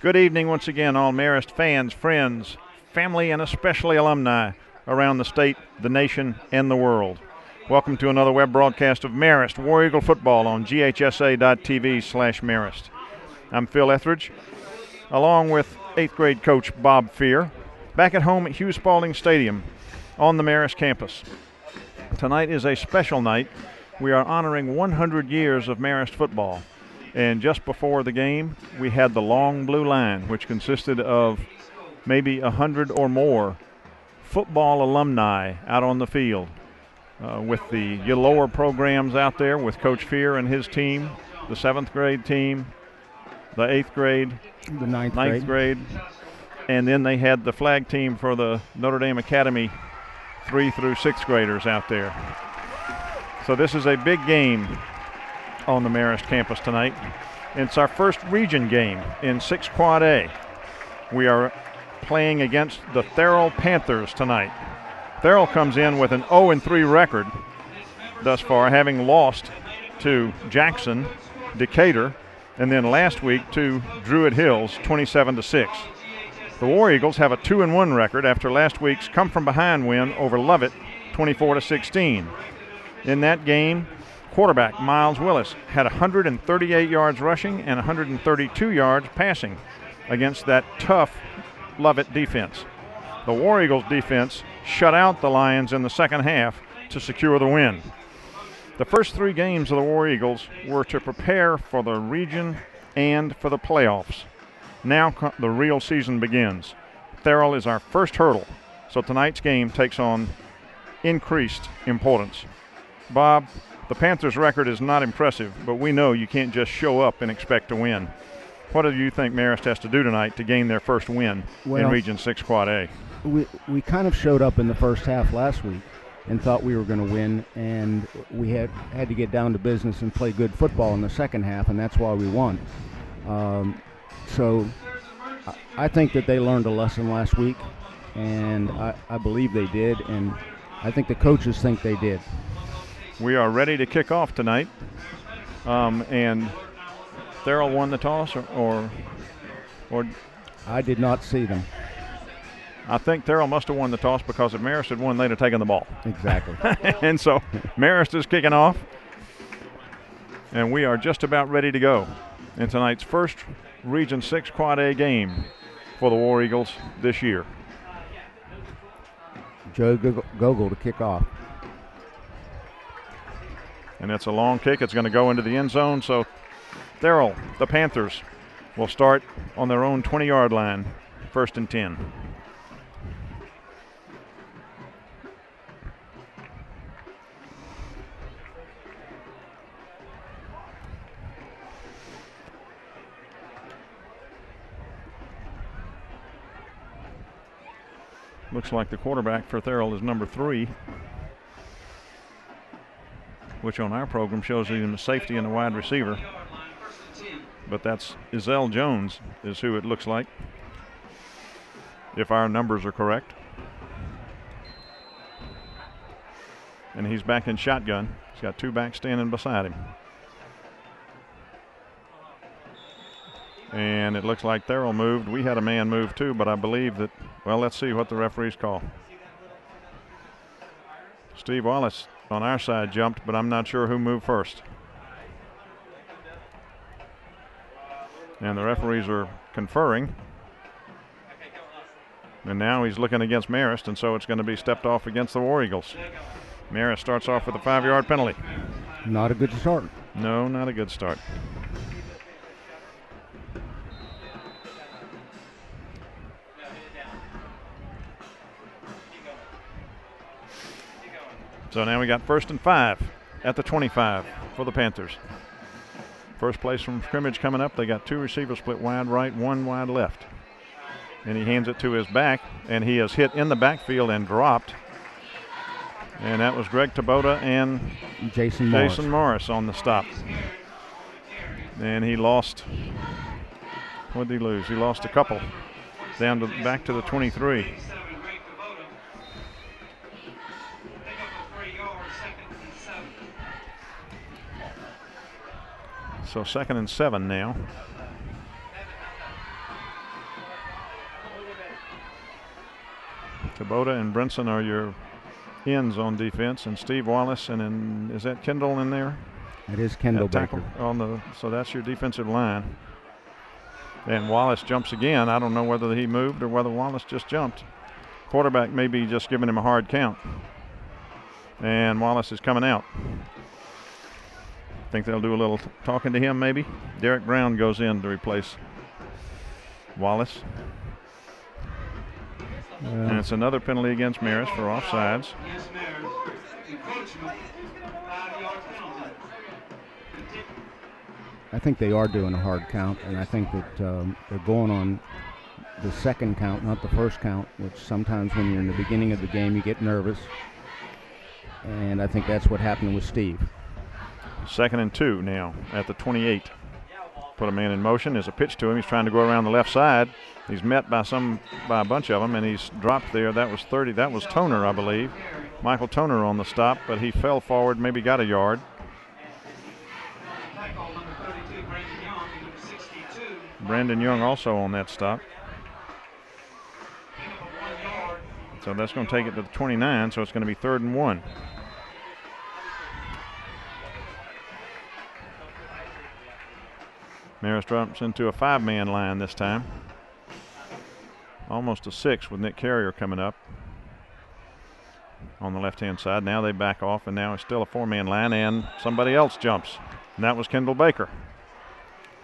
Good evening once again, all Marist fans, friends, family, and especially alumni around the state, the nation, and the world. Welcome to another web broadcast of Marist War Eagle football on ghsa.tv/Marist. I'm Phil Etheridge, along with 8th grade coach Bob Fear, back at home at Hugh Spalding Stadium on the Marist campus. Tonight is a special night. We are honoring 100 years of Marist football. And just before the game, we had the long blue line, which consisted of maybe 100 or more football alumni out on the field, with the lower programs out there with Coach Fear and his team, the 7th grade team, the 8th grade, the ninth grade, and then they had the flag team for the Notre Dame Academy 3 through 6th graders out there. So this is a big game on the Marist campus tonight. It's our first region game in 6 Quad A. We are playing against the Therrell Panthers tonight. Therrell comes in with an 0-3 record thus far, having lost to Jackson, Decatur, and then last week to Druid Hills 27-6. The War Eagles have a 2-1 record after last week's come-from-behind win over Lovett 24-16. In that game, quarterback Miles Willis had 138 yards rushing and 132 yards passing against that tough Lovett defense. The War Eagles defense shut out the Lions in the second half to secure the win. The first 3 games of the War Eagles were to prepare for the region and for the playoffs. Now the real season begins. Therrell is our first hurdle, so tonight's game takes on increased importance. Bob, the Panthers' record is not impressive, but we know you can't just show up and expect to win. What do you think Marist has to do tonight to gain their first win in Region 6 Quad A? We kind of showed up in the first half last week and thought we were going to win, and we had to get down to business and play good football in the second half, and that's why we won. So I think that they learned a lesson last week, and I believe they did, and I think the coaches think they did. We are ready to kick off tonight, and Therrell won the toss, or I did not see them. I think Therrell must have won the toss, because if Marist had won, they'd have taken the ball. Exactly. And so Marist is kicking off, and we are just about ready to go in tonight's first Region 6 Quad A game for the War Eagles this year. Joe Gogol to kick off. And it's a long kick. It's going to go into the end zone. So Therrell, the Panthers, will start on their own 20-yard line, 1st and 10. Looks like the quarterback for Therrell is number 3, which on our program shows him a safety and a wide receiver. But that's Izell Jones is who it looks like, if our numbers are correct. And he's back in shotgun. He's got 2 backs standing beside him. And it looks like Therrell moved. We had a man move too, but I believe that, well, let's see what the referees call. Steve Wallace on our side jumped, but I'm not sure who moved first. And the referees are conferring. And now he's looking against Marist, and so it's going to be stepped off against the War Eagles. Marist starts off with a 5-yard penalty. Not a good start. No, not a good start. So now we got 1st and 5 at the 25 for the Panthers. First place from scrimmage coming up. They got 2 receivers split wide right, 1 wide left. And he hands it to his back, and he is hit in the backfield and dropped. And that was Greg Taboda and Jason Morris on the stop. And he lost, what did he lose? He lost a couple down to back to the 23. So 2nd and 7 now. Kubota and Brinson are your ends on defense, and Steve Wallace, and then is that Kendall in there? It is Kendall Baker. So that's your defensive line. And Wallace jumps again. I don't know whether he moved or whether Wallace just jumped. Quarterback may be just giving him a hard count. And Wallace is coming out. Think they'll do a little talking to him maybe. Derek Brown goes in to replace Wallace. And it's another penalty against Marist for offsides. I think they are doing a hard count, and I think that they're going on the second count, not the first count, which sometimes when you're in the beginning of the game you get nervous. And I think that's what happened with Steve. 2nd and 2 now at the 28. Put a man in motion. There's a pitch to him. He's trying to go around the left side. He's met by a bunch of them, and he's dropped there. That was 30. That was Toner, I believe. Michael Toner on the stop, but he fell forward, maybe got a yard. Brandon Young also on that stop. So that's going to take it to the 29, so it's going to be 3rd and 1. Marist drops into a 5-man line this time. Almost a 6 with Nick Carrier coming up on the left-hand side. Now they back off, and now it's still a 4-man line, and somebody else jumps. And that was Kendall Baker.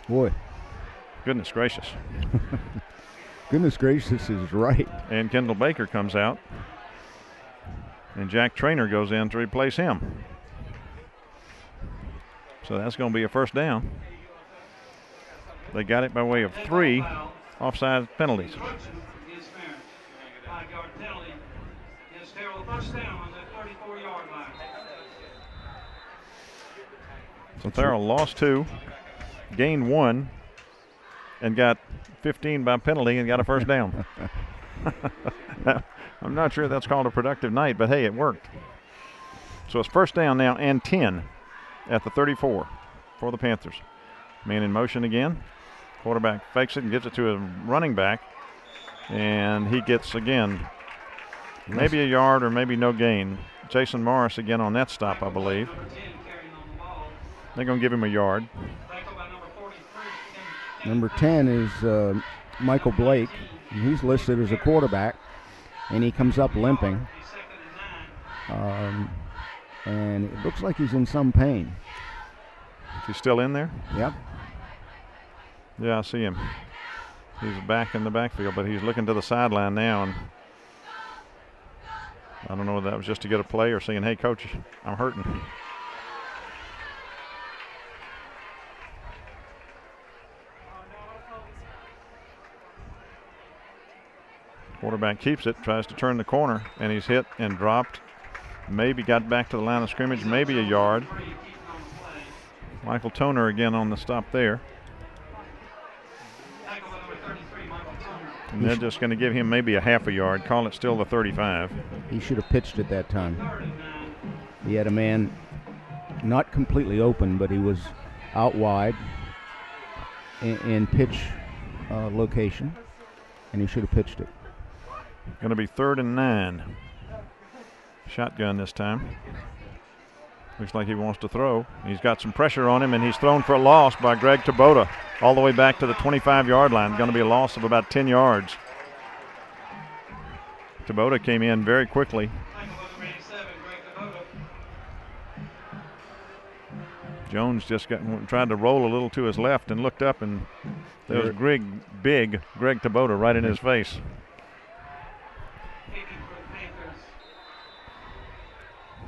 Boy. Goodness gracious. Goodness gracious is right. And Kendall Baker comes out, and Jack Trainer goes in to replace him. So that's going to be a first down. They got it by way of 3 offside penalties. So Therrell lost 2, gained 1, and got 15 by penalty and got a first down. I'm not sure that's called a productive night, but hey, it worked. So it's first down now and 10 at the 34 for the Panthers. Man in motion again. Quarterback fakes it and gives it to a running back. And he gets, again, maybe a yard or maybe no gain. Jason Morris again on that stop, I believe. They're going to give him a yard. Number 10 is Michael Blake. And he's listed as a quarterback. And he comes up limping. And it looks like he's in some pain. Is he still in there? Yep. Yeah, I see him. He's back in the backfield, but he's looking to the sideline now. And I don't know whether that was just to get a play or saying, hey, coach, I'm hurting. Quarterback keeps it, tries to turn the corner, and he's hit and dropped. Maybe got back to the line of scrimmage, maybe a yard. Michael Toner again on the stop there. And they're just going to give him maybe a half a yard, call it still the 35. He should have pitched it that time. He had a man not completely open, but he was out wide in pitch location, and he should have pitched it. Going to be 3rd and 9. Shotgun this time. Looks like he wants to throw. He's got some pressure on him, and he's thrown for a loss by Greg Kubota all the way back to the 25-yard line. Going to be a loss of about 10 yards. Kubota came in very quickly. Jones just tried to roll a little to his left and looked up, and there was big Greg Kubota right in his face.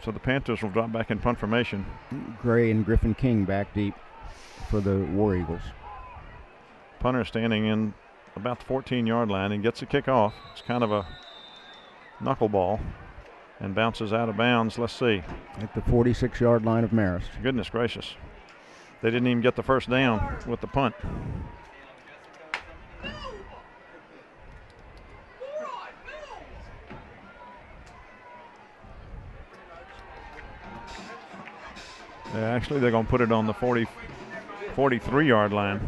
So the Panthers will drop back in punt formation. Gray and Griffin King back deep for the War Eagles. Punter standing in about the 14-yard line and gets a kickoff. It's kind of a knuckleball and bounces out of bounds. Let's see. At the 46-yard line of Marist. Goodness gracious. They didn't even get the first down with the punt. Actually, they're going to put it on the 43-yard line.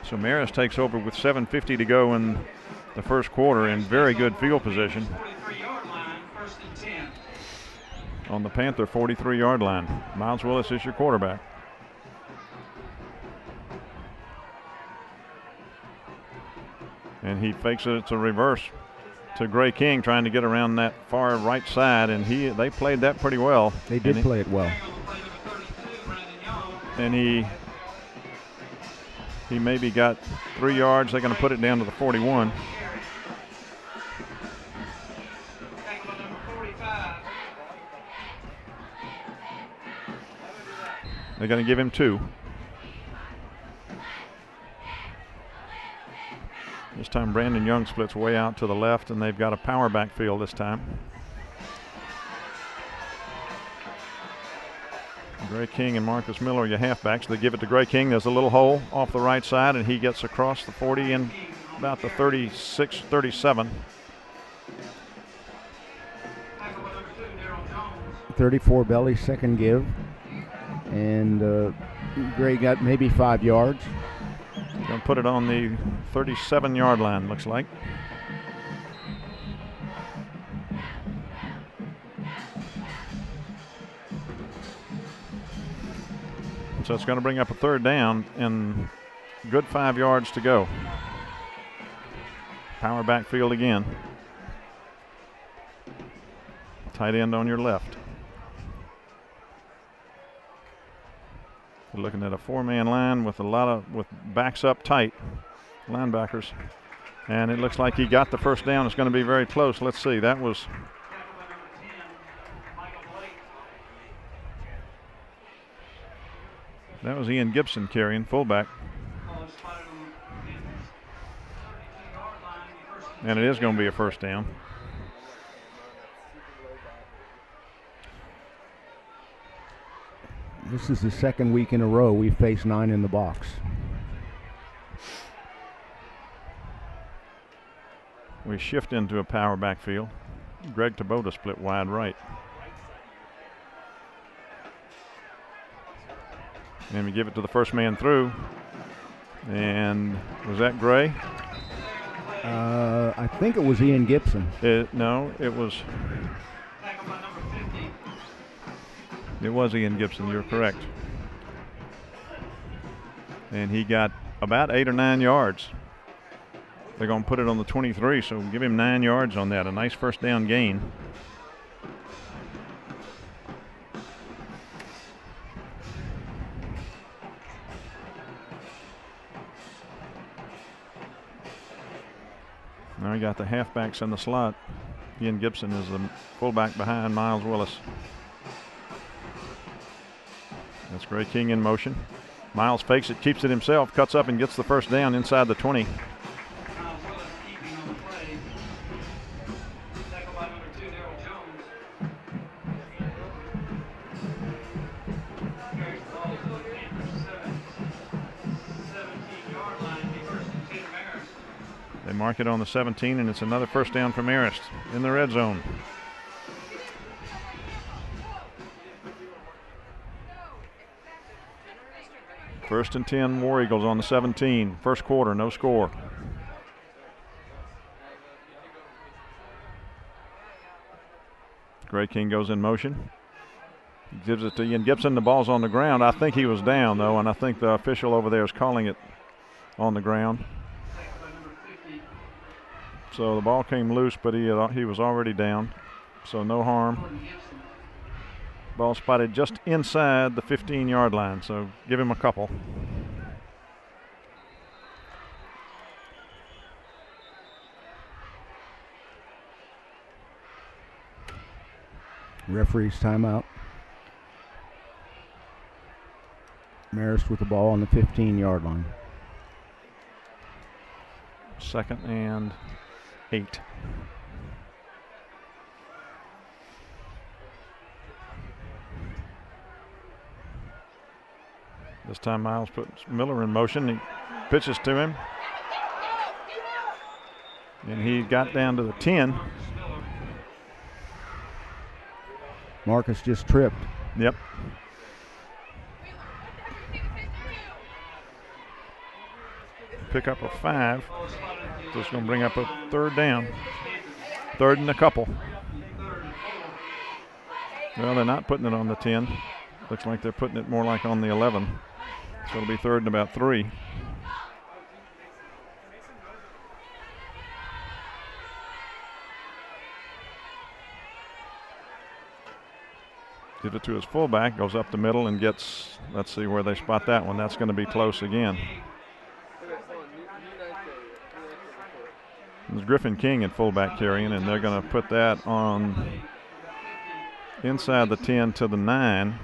So Marist takes over with 7:50 to go in the first quarter in very good field position on the Panther 43-yard line. Miles Willis is your quarterback. And he fakes it. It's a reverse to Gray King, trying to get around that far right side, and they played that pretty well. They did play it well. And he maybe got 3 yards. They're going to put it down to the 41. They're going to give him 2. This time Brandon Young splits way out to the left, and they've got a power backfield this time. Gray King and Marcus Miller are your halfbacks. They give it to Gray King. There's a little hole off the right side, and he gets across the 40 and about the 36, 37. 34 belly, second give. And Gray got maybe 5 yards. Going to put it on the 37-yard line, looks like. So it's going to bring up a third down and good 5 yards to go. Power backfield again. Tight end on your left. We're looking at a 4-man line with with backs up tight, linebackers. And it looks like he got the first down. It's going to be very close. Let's see. That was Ian Gibson carrying, fullback. And it is going to be a first down. This is the second week in a row we've faced 9 in the box. We shift into a power backfield. Greg Taboda split wide right. And we give it to the first man through. And was that Gray? I think it was Ian Gibson. No, it was. It was Ian Gibson, you're correct. And he got about 8 or 9 yards. They're going to put it on the 23, so give him 9 yards on that. A nice first down gain. Now we got the halfbacks in the slot. Ian Gibson is the fullback behind Miles Willis. That's Gray King in motion. Miles fakes it, keeps it himself, cuts up and gets the first down inside the 20. They mark it on the 17, and it's another first down for Marist in the red zone. First and 10, War Eagles on the 17. First quarter, no score. Gray King goes in motion. He gives it to Ian Gibson. The ball's on the ground. I think he was down, though, and I think the official over there is calling it on the ground. So the ball came loose, but he was already down, so no harm. Ball spotted just inside the 15-yard line, so give him a couple. Referee's timeout. Marist with the ball on the 15-yard line. 2nd and 8. This time Miles puts Miller in motion. He pitches to him. And he got down to the 10. Marcus just tripped. Yep. Pick up a 5. So it's going to bring up a third down. Third and a couple. Well, they're not putting it on the 10. Looks like they're putting it more like on the 11. So it'll be third and about 3. Give it to his fullback, goes up the middle and gets, let's see where they spot that one. That's going to be close again. It's Griffin King at fullback carrying, and they're going to put that on inside the 10 to the 9.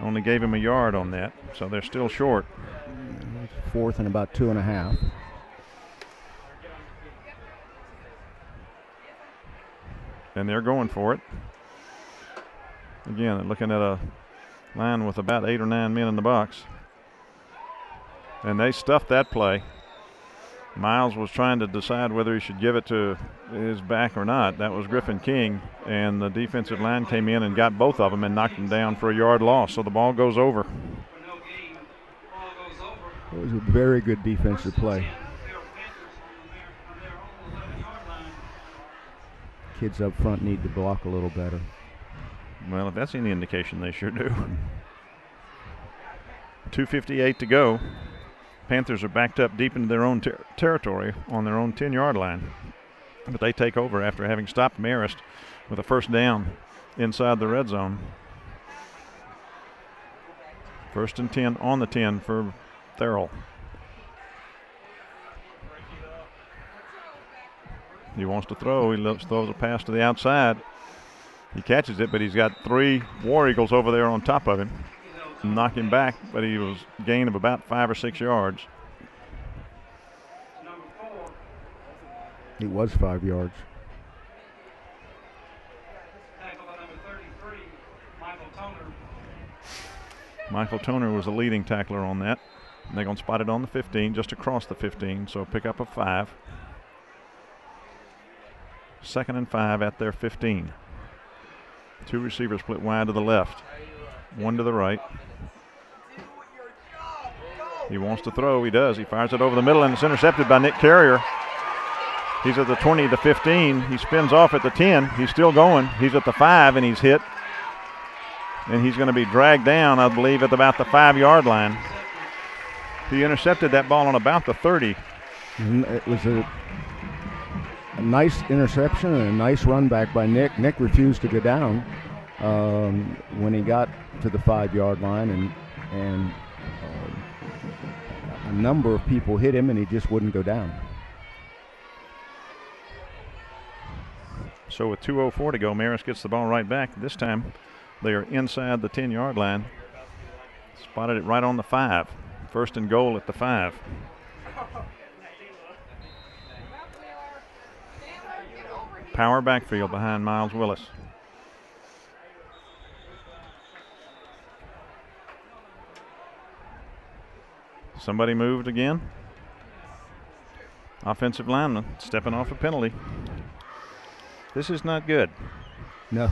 Only gave him a yard on that, so they're still short. Fourth and about 2.5. And they're going for it. Again, looking at a line with about 8 or 9 men in the box. And they stuffed that play. Miles was trying to decide whether he should give it to his back or not. That was Griffin King, and the defensive line came in and got both of them and knocked them down for a yard loss. So the ball goes over. It was a very good defensive play. Kids up front need to block a little better. Well, if that's any indication, they sure do. 2:58 to go. Panthers are backed up deep into their own territory on their own 10-yard line. But they take over after having stopped Marist with a first down inside the red zone. First and 10 on the 10 for Therrell. He wants to throw. He throws a pass to the outside. He catches it, but he's got 3 War Eagles over there on top of him. Knock him back, but he was a gain of about 5 or 6 yards. It was 5 yards. Michael Toner was the leading tackler on that. And they're going to spot it on the 15, just across the 15, so pick up a 5. 2nd and 5 at their 15. 2 receivers split wide to the left, 1 to the right. He wants to throw. He does. He fires it over the middle, and it's intercepted by Nick Carrier. He's at the 20 to 15. He spins off at the 10. He's still going. He's at the 5, and he's hit. And he's going to be dragged down, I believe, at about the 5-yard line. He intercepted that ball on about the 30. It was a nice interception and a nice run back by Nick. Nick refused to go down when he got to the 5-yard line, and a number of people hit him, and he just wouldn't go down. So with 2:04 to go, Marist gets the ball right back. This time they are inside the 10-yard line. Spotted it right on the 5. First and goal at the 5. Power backfield behind Miles Willis. Somebody moved again. Offensive lineman stepping off a penalty. This is not good. No.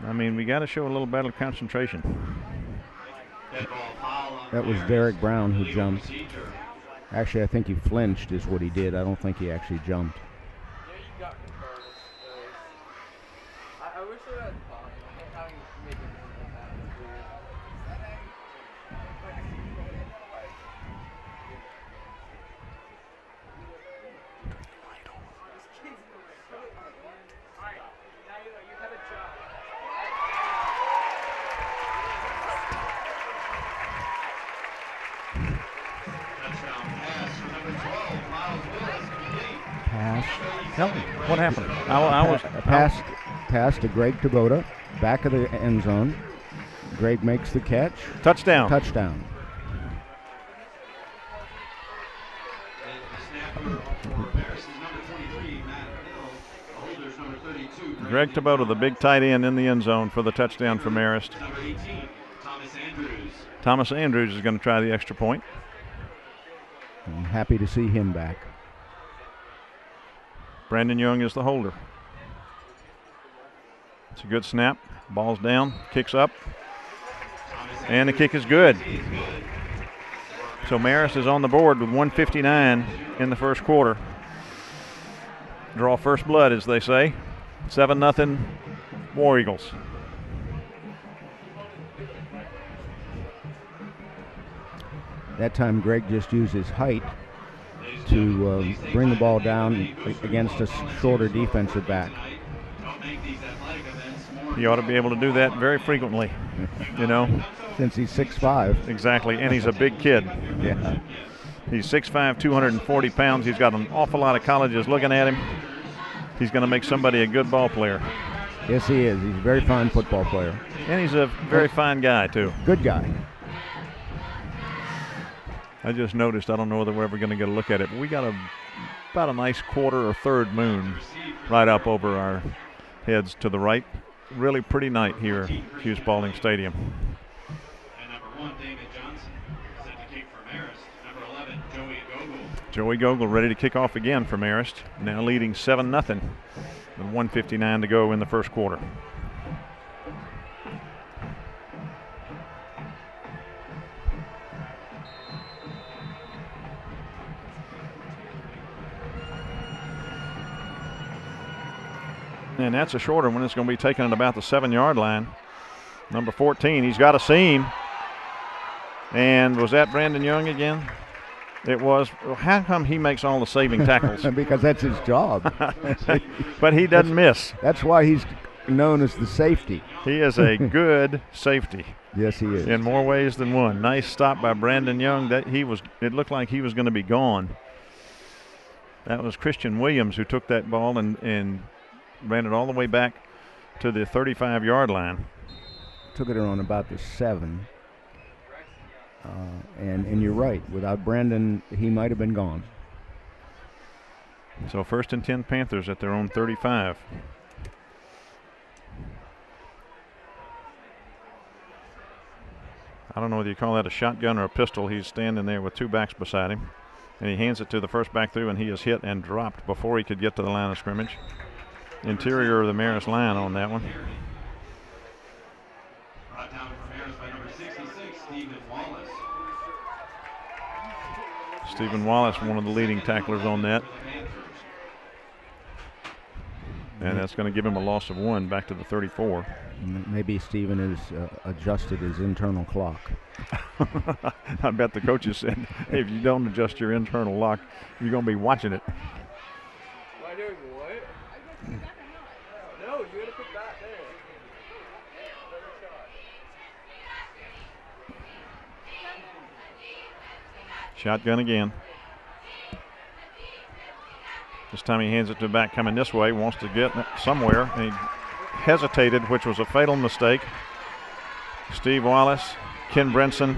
I mean, we got to show a little better concentration. That was Derek Brown who jumped. Actually, I think he flinched is what he did. I don't think he actually jumped. What happened? I was pass to Greg Taboda, back of the end zone. Greg makes the catch. Touchdown. Touchdown. Greg Taboda, the big tight end in the end zone for the touchdown for Marist. Thomas Andrews is going to try the extra point. I'm happy to see him back. Brandon Young is the holder. It's a good snap. Ball's down, kicks up, and the kick is good. So Marist is on the board with 1:59 in the first quarter. Draw first blood, as they say. 7-0 War Eagles. That time Greg just used his height to bring the ball down against a shorter defensive back. He ought to be able to do that very frequently, you know. Since he's 6'5". Exactly, and he's a big kid. Yeah. He's 6'5", 240 pounds. He's got an awful lot of colleges looking at him. He's going to make somebody a good ball player. Yes, he is. He's a very fine football player. And he's a very fine guy, too. Good guy. I just noticed, I don't know whether we're ever going to get a look at it, but we got about a nice quarter or third moon right up over our heads to the right. Really pretty night here at Hughes Spalding Stadium. And number 1, David Johnson, set to kick for Marist. Number 11, Joey Gogol. Joey Gogol ready to kick off again for Marist, now leading 7-0 with 1:59 to go in the first quarter. And that's a shorter one. It's going to be taken at about the 7-yard line. Number 14, he's got a seam. And was that Brandon Young again? It was. How come he makes all the saving tackles? Because that's his job. But he doesn't miss. That's why he's known as the safety. He is a good safety. Yes, he is. In more ways than one. Nice stop by Brandon Young. It looked like he was going to be gone. That was Christian Williams who took that ball and ran it all the way back to the 35-yard line. Took it on about the 7. And you're right. Without Brandon, he might have been gone. So 1st and 10 Panthers at their own 35. I don't know whether you call that a shotgun or a pistol. He's standing there with 2 backs beside him. And he hands it to the first back through, and he is hit and dropped before he could get to the line of scrimmage. Interior of the Marist line on that one. Brought down for Marist by number 66, Stephen Wallace. Stephen Wallace, one of the leading tacklers on that. And that's going to give him a loss of 1 back to the 34. Maybe Stephen has adjusted his internal clock. I bet the coaches said, hey, if you don't adjust your internal clock, you're going to be watching it. Am I doing what? No, you gotta put that there. Shotgun again. This time he hands it to the back coming this way, wants to get somewhere, and he hesitated, which was a fatal mistake. Steve Wallace, Ken Brinson,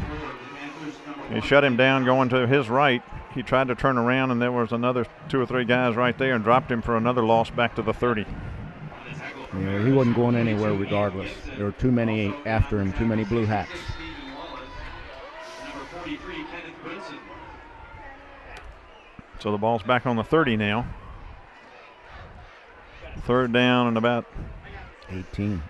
he shut him down going to his right. He tried to turn around, and there was another 2 or 3 guys right there and dropped him for another loss back to the 30. Yeah, he wasn't going anywhere regardless. There were too many after him, too many blue hats. So the ball's back on the 30 now. 3rd down and about 18.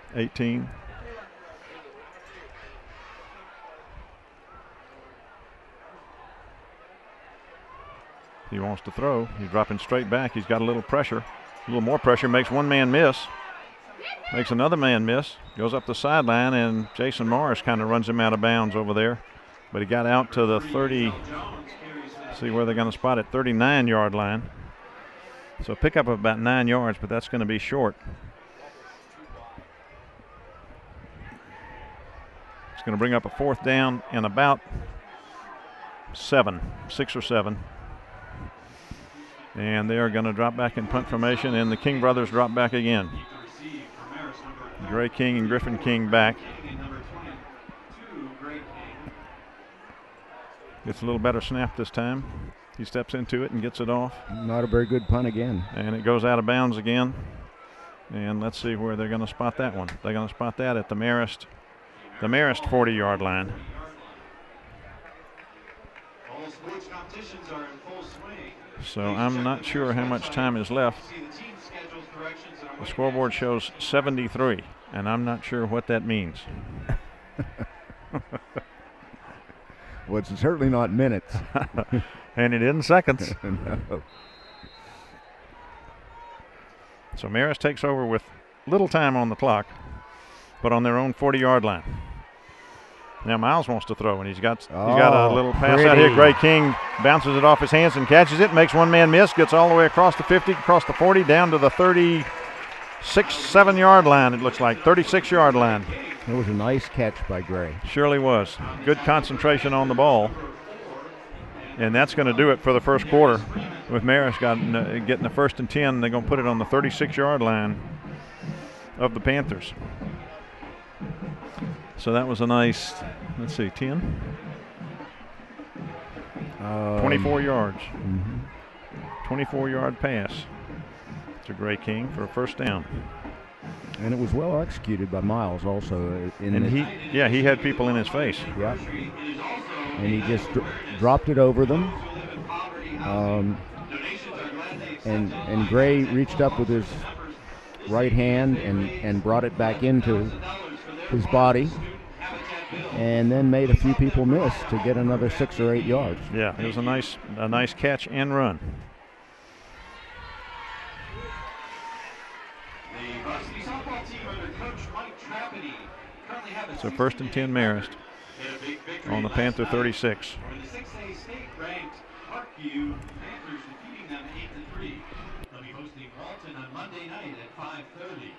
He wants to throw. He's dropping straight back. He's got a little pressure. A little more pressure. Makes one man miss. Makes another man miss. Goes up the sideline, and Jason Morris kind of runs him out of bounds over there. But he got out to the 30. See where they're going to spot it. 39-yard line. So pick up of about 9 yards, but that's going to be short. It's going to bring up a 4th down and about 6 or 7. And they are going to drop back in punt formation, and the King brothers drop back again. Gray King and Griffin King back. Gets a little better snap this time. He steps into it and gets it off. Not a very good punt again. And it goes out of bounds again. And let's see where they're going to spot that one. They're going to spot that at the Marist 40-yard line. All sports competitions are in full swing. So I'm not sure how much time is left. The scoreboard shows 73, and I'm not sure what that means. Well, it's certainly not minutes. And it isn't seconds. No. So Marist takes over with little time on the clock, but on their own 40-yard line. Now Miles wants to throw, and he's got a little pass out here. Gray King bounces it off his hands and catches it, makes one man miss, gets all the way across the 50, across the 40, down to the 36-7-yard line, it looks like, 36-yard line. It was a nice catch by Gray. Surely was. Good concentration on the ball. And that's going to do it for the first quarter. With Marist getting the 1st and 10, they're going to put it on the 36-yard line of the Panthers. So that was a nice, let's see, 10? 24 yards. 24-yard pass to Gray King for a first down. And it was well executed by Miles also. He had people in his face. Yeah. And he just dropped it over them. And Gray reached up with his right hand and brought it back into his body, and then made a few people miss to get another 6 or 8 yards. Yeah, it was a nice catch and run. So 1st and 10 Marist on the Panther 36. Monday night at 5:30.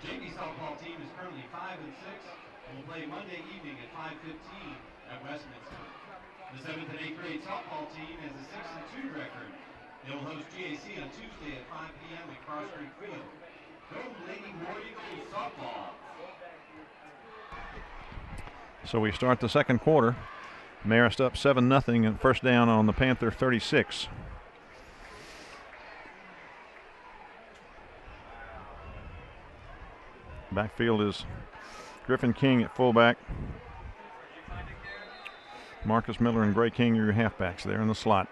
The JV softball team is currently 5-6 and will play Monday evening at 5:15 at Westminster. The 7th and 8th grade softball team has a 6-2 record. They will host GAC on Tuesday at 5 p.m. at Cross Creek Field. Go Lady War Eagles softball. So we start the second quarter. Marist up 7-0 and first down on the Panther 36. Backfield is Griffin King at fullback. Marcus Miller and Gray King are your halfbacks there in the slot.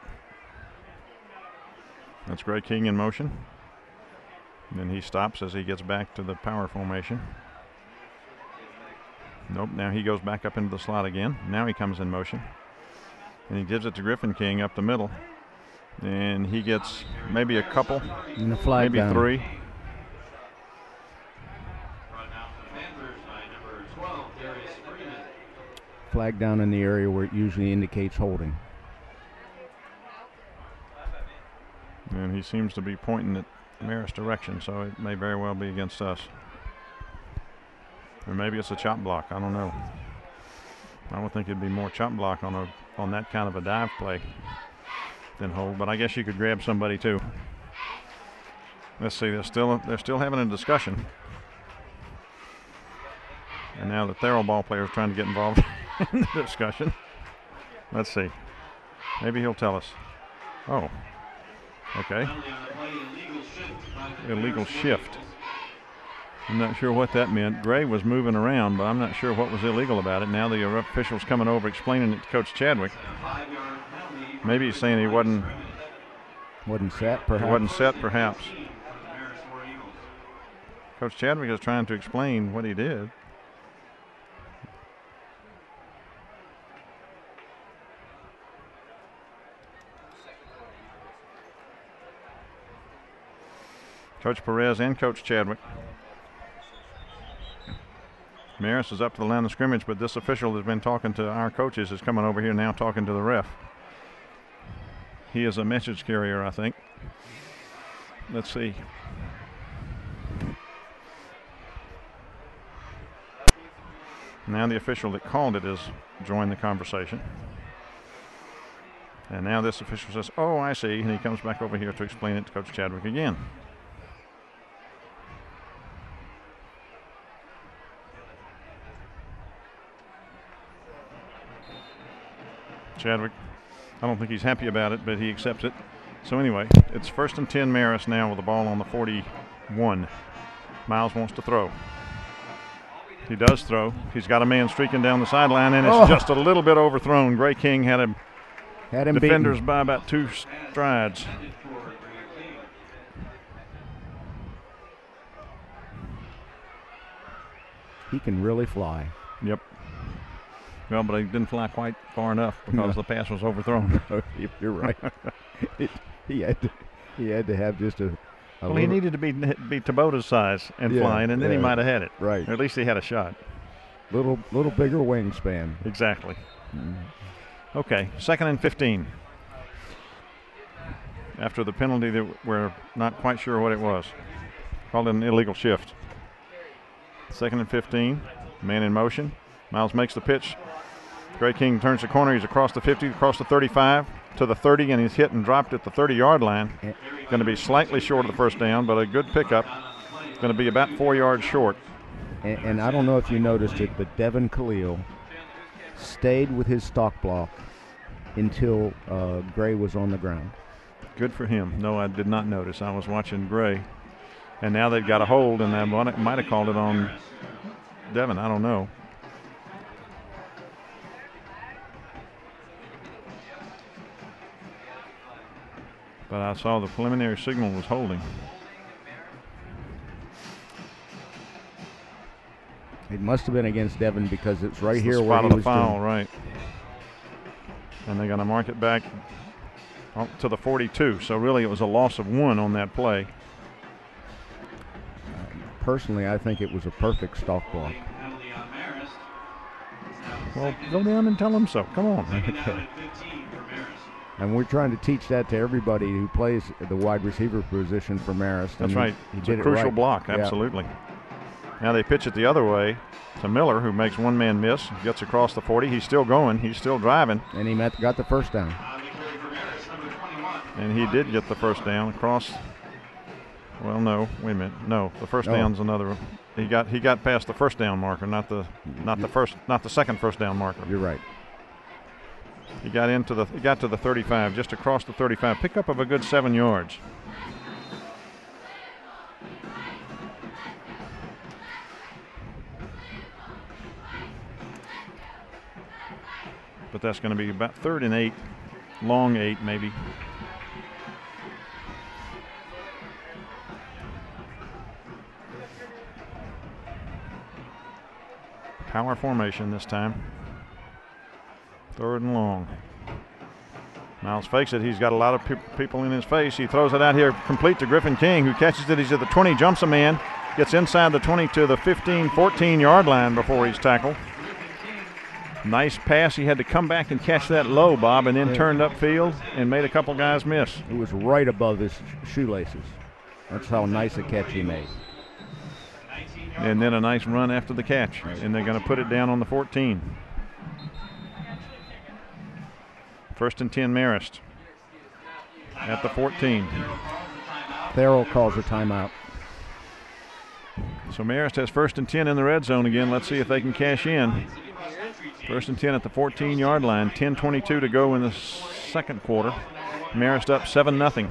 That's Gray King in motion. And then he stops as he gets back to the power formation. Nope, now he goes back up into the slot again. Now he comes in motion. And he gives it to Griffin King up the middle. And he gets maybe a couple, and a flag maybe down. 3. Flag down in the area where it usually indicates holding. And he seems to be pointing at Marist direction, so it may very well be against us. Or maybe it's a chop block. I don't know. I would think it'd be more chop block on that kind of a dive play than hold, but I guess you could grab somebody too. Let's see, they're still having a discussion. And now the Therrell ball player is trying to get involved in the discussion. Let's see. Maybe he'll tell us. Oh, okay. Illegal shift. I'm not sure what that meant. Gray was moving around, but I'm not sure what was illegal about it. Now the official's coming over explaining it to Coach Chadwick. Maybe he's saying he wasn't set, perhaps. He wasn't set, perhaps. Coach Chadwick is trying to explain what he did. Coach Perez and Coach Chadwick. Marist is up to the line of scrimmage, but this official has been talking to our coaches, is coming over here now talking to the ref. He is a message carrier, I think. Let's see. Now the official that called it has joined the conversation. And now this official says, oh, I see, and he comes back over here to explain it to Coach Chadwick again. Chadwick, I don't think he's happy about it, but he accepts it. So anyway, it's 1st and 10 Marist now with the ball on the 41. Miles wants to throw. He does throw. He's got a man streaking down the sideline, and it's just a little bit overthrown. Gray King had him defenders beaten by about 2 strides. He can really fly. Yep. Well, but he didn't fly quite far enough because the pass was overthrown. You're right. He had to have just a well, he needed to be Tabota's size and flying, and then he might have had it. Right. Or at least he had a shot. Little bigger wingspan. Exactly. Okay, 2nd and 15. After the penalty that we're not quite sure what it was. Called an illegal shift. 2nd and 15. Man in motion. Miles makes the pitch. Gray King turns the corner. He's across the 50, across the 35, to the 30, and he's hit and dropped at the 30-yard line. Going to be slightly short of the first down, but a good pickup. Going to be about 4 yards short. And I don't know if you noticed it, but Devin Khalil stayed with his stock block until Gray was on the ground. Good for him. No, I did not notice. I was watching Gray. And now they've got a hold, and they might have called it on Devin. I don't know. But I saw the preliminary signal was holding. It must have been against Devin because it's right here the where spot he of the was foul, doing. right. And they're going to mark it back to the 42. So really it was a loss of 1 on that play. Personally, I think it was a perfect stock block. Well, go down and tell them so. Come on. And we're trying to teach that to everybody who plays the wide receiver position for Marist. That's right. It's a crucial block, absolutely. Now they pitch it the other way to Miller, who makes one man miss, gets across the 40. He's still going. He's still driving. And he got the first down. And he did get the first down across. Well, no, wait a minute. No, the first down's another. He got past the first down marker, not the second first down marker. You're right. He got to the 35, just across the 35. Pickup of a good 7 yards. But that's going to be about 3rd and 8, long 8 maybe. Power formation this time. 3rd and long. Miles fakes it. He's got a lot of people in his face. He throws it out here complete to Griffin King, who catches it. He's at the 20, jumps a man, gets inside the 20 to the 15, 14-yard line before he's tackled. Nice pass. He had to come back and catch that low, Bob, and then turned upfield and made a couple guys miss. It was right above his shoelaces. That's how nice a catch he made. And then a nice run after the catch. And they're going to put it down on the 14. 1st and 10 Marist at the 14. Therrell calls a timeout. So Marist has 1st and 10 in the red zone again. Let's see if they can cash in. 1st and 10 at the 14-yard line. 10:22 to go in the second quarter. Marist up 7-0.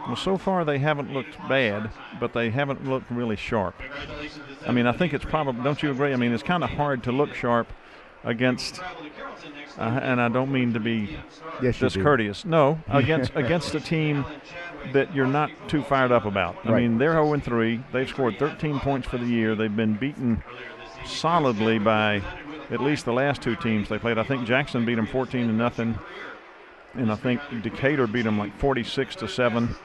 Well, so far they haven't looked bad, but they haven't looked really sharp. I mean, I think it's probably, don't you agree? I mean, it's kind of hard to look sharp against, and I don't mean to be discourteous. No, against a team that you're not too fired up about. I mean, they're 0-3. They've scored 13 points for the year. They've been beaten solidly by at least the last 2 teams they played. I think Jackson beat them 14-0. And I think Decatur beat them like 46-7.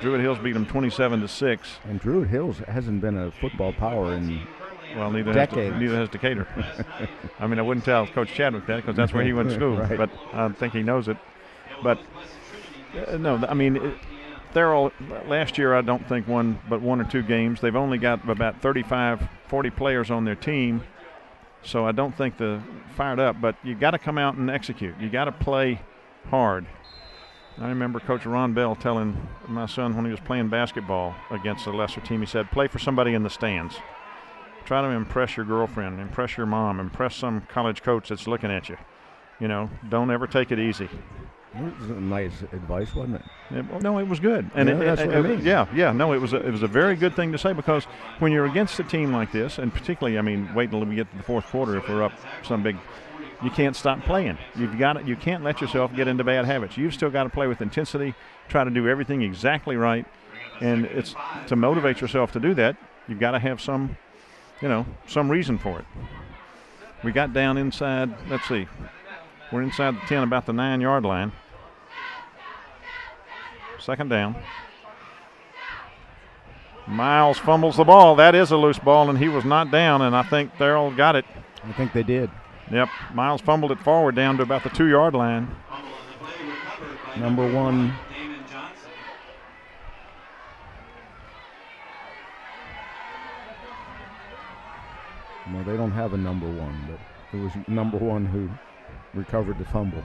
Druid Hills beat them 27-6. And Druid Hills hasn't been a football power in decades. Neither has Decatur. I mean, I wouldn't tell Coach Chadwick that because that's where he went to school. But I think he knows it. But no, I mean, Therrell last year I don't think won but 1 or 2 games. They've only got about 35, 40 players on their team. So I don't think they're fired up. But you got to come out and execute. You got to play hard. I remember Coach Ron Bell telling my son when he was playing basketball against a lesser team, he said, play for somebody in the stands. Try to impress your girlfriend, impress your mom, impress some college coach that's looking at you. You know, don't ever take it easy. It was nice advice, wasn't it? No, it was good. And that's what I mean. No, it was a very good thing to say because when you're against a team like this, and particularly, I mean, wait until we get to the fourth quarter if we're up some big. You can't stop playing. You can't let yourself get into bad habits. You've still got to play with intensity, try to do everything exactly right, And it's to motivate yourself to do that, you've got to have some, some reason for it. We got down inside, let's see, we're inside the 10, about the 9-yard line. Second down. Miles fumbles the ball. That is a loose ball, and he was not down, and I think Therrell got it. I think they did. Yep. Miles fumbled it forward down to about the 2-yard line. Number 1. No, they don't have a number 1, but it was number 1 who recovered the fumble.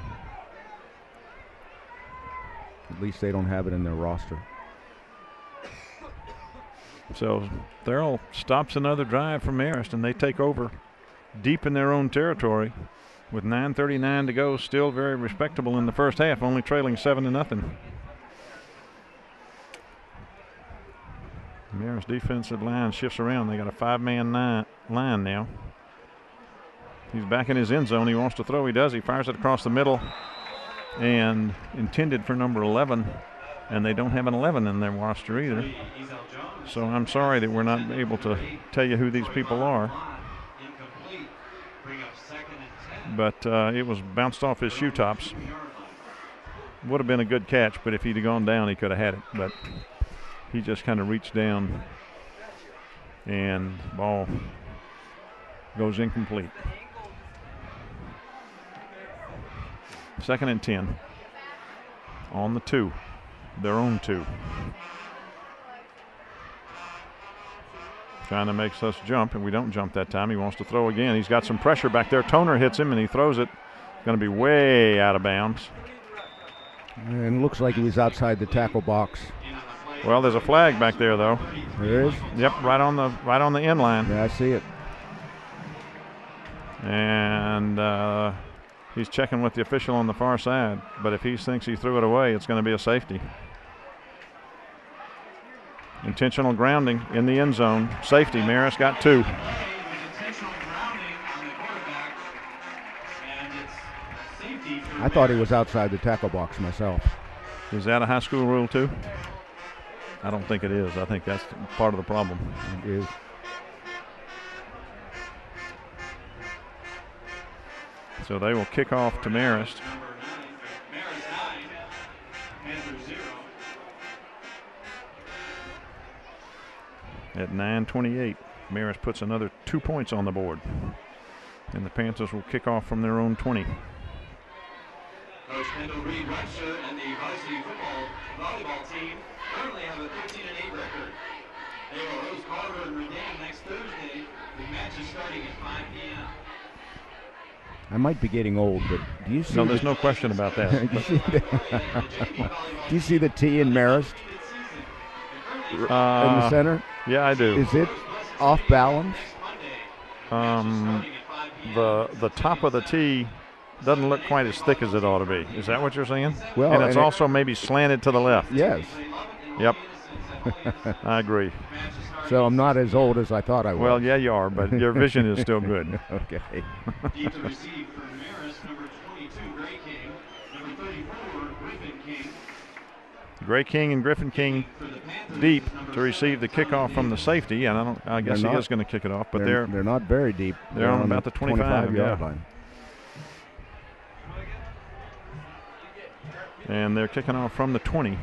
At least they don't have it in their roster. So Therrell stops another drive from Marist, and they take over deep in their own territory with 9:39 to go. Still very respectable in the first half, only trailing 7-0. Marist defensive line shifts around. They got a 5-man line now. He's back in his end zone. He wants to throw. He does. He fires it across the middle and intended for number 11, and they don't have an 11 in their roster either. So I'm sorry that we're not able to tell you who these people are. But it was bounced off his shoe tops. Would have been a good catch, but if he'd have gone down, he could have had it. But he just kind of reached down, and the ball goes incomplete. 2nd and 10 on the 2, their own 2. Trying to make us jump, and we don't jump that time. He wants to throw again. He's got some pressure back there. Toner hits him, and he throws it. Going to be way out of bounds. And looks like he was outside the tackle box. Well, there's a flag back there, though. There is? Yep, right on the end line. Yeah, I see it. And he's checking with the official on the far side. But if he thinks he threw it away, it's going to be a safety. Intentional grounding in the end zone. Safety. Marist got 2. I thought he was outside the tackle box myself. Is that a high school rule too? I don't think it is. I think that's part of the problem. It is. So they will kick off to Marist. At 9:28, Marist puts another 2 points on the board. And the Panthers will kick off from their own 20. Coach Kendall Reed Redshirt and the Varsity volleyball team currently have a 13-8 record. They will host Carver and Redan next Thursday, with matches starting at 5 p.m. I might be getting old, but do you see? No, there's no question about that. Do you see the T in Marist in the center? Yeah, I do. Is it off balance? The top of the T doesn't look quite as thick as it ought to be. Is that what you're saying? Well, and it's also maybe slanted to the left. Yes. Yep. I agree. So I'm not as old as I thought I was. Well, yeah, you are, but your vision is still good. Okay. Deep to receive for Marist, number 22, Gray King. Number 34, Griffin King. Gray King and Griffin King deep to receive the kickoff from the safety, and I guess he is going to kick it off, but they're not very deep. They're on about the 25-yard line. And they're kicking off from the 20.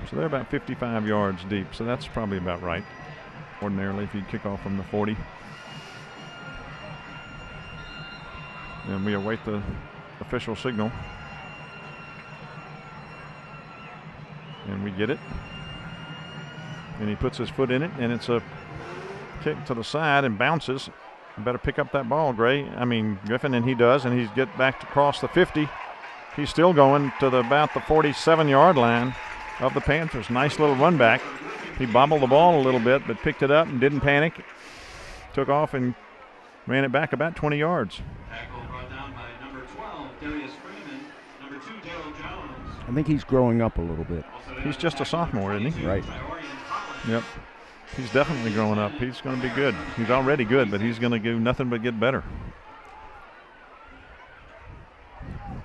So they're about 55 yards deep, so that's probably about right. Ordinarily, if you kick off from the 40. And we await the official signal. And we get it. And he puts his foot in it, and it's a kick to the side and bounces. You better pick up that ball, Griffin, and he does, and he's get back across the 50. He's still going to about the 47-yard line of the Panthers. Nice little run back. He bobbled the ball a little bit, but picked it up and didn't panic. Took off and ran it back about 20 yards. Tackle brought down by number 12, Darius Freeman. Number 2, Daryl Jones. I think he's growing up a little bit. He's just a sophomore, isn't he? Right. Yep. He's definitely growing up. He's going to be good. He's already good, but he's going to do nothing but get better.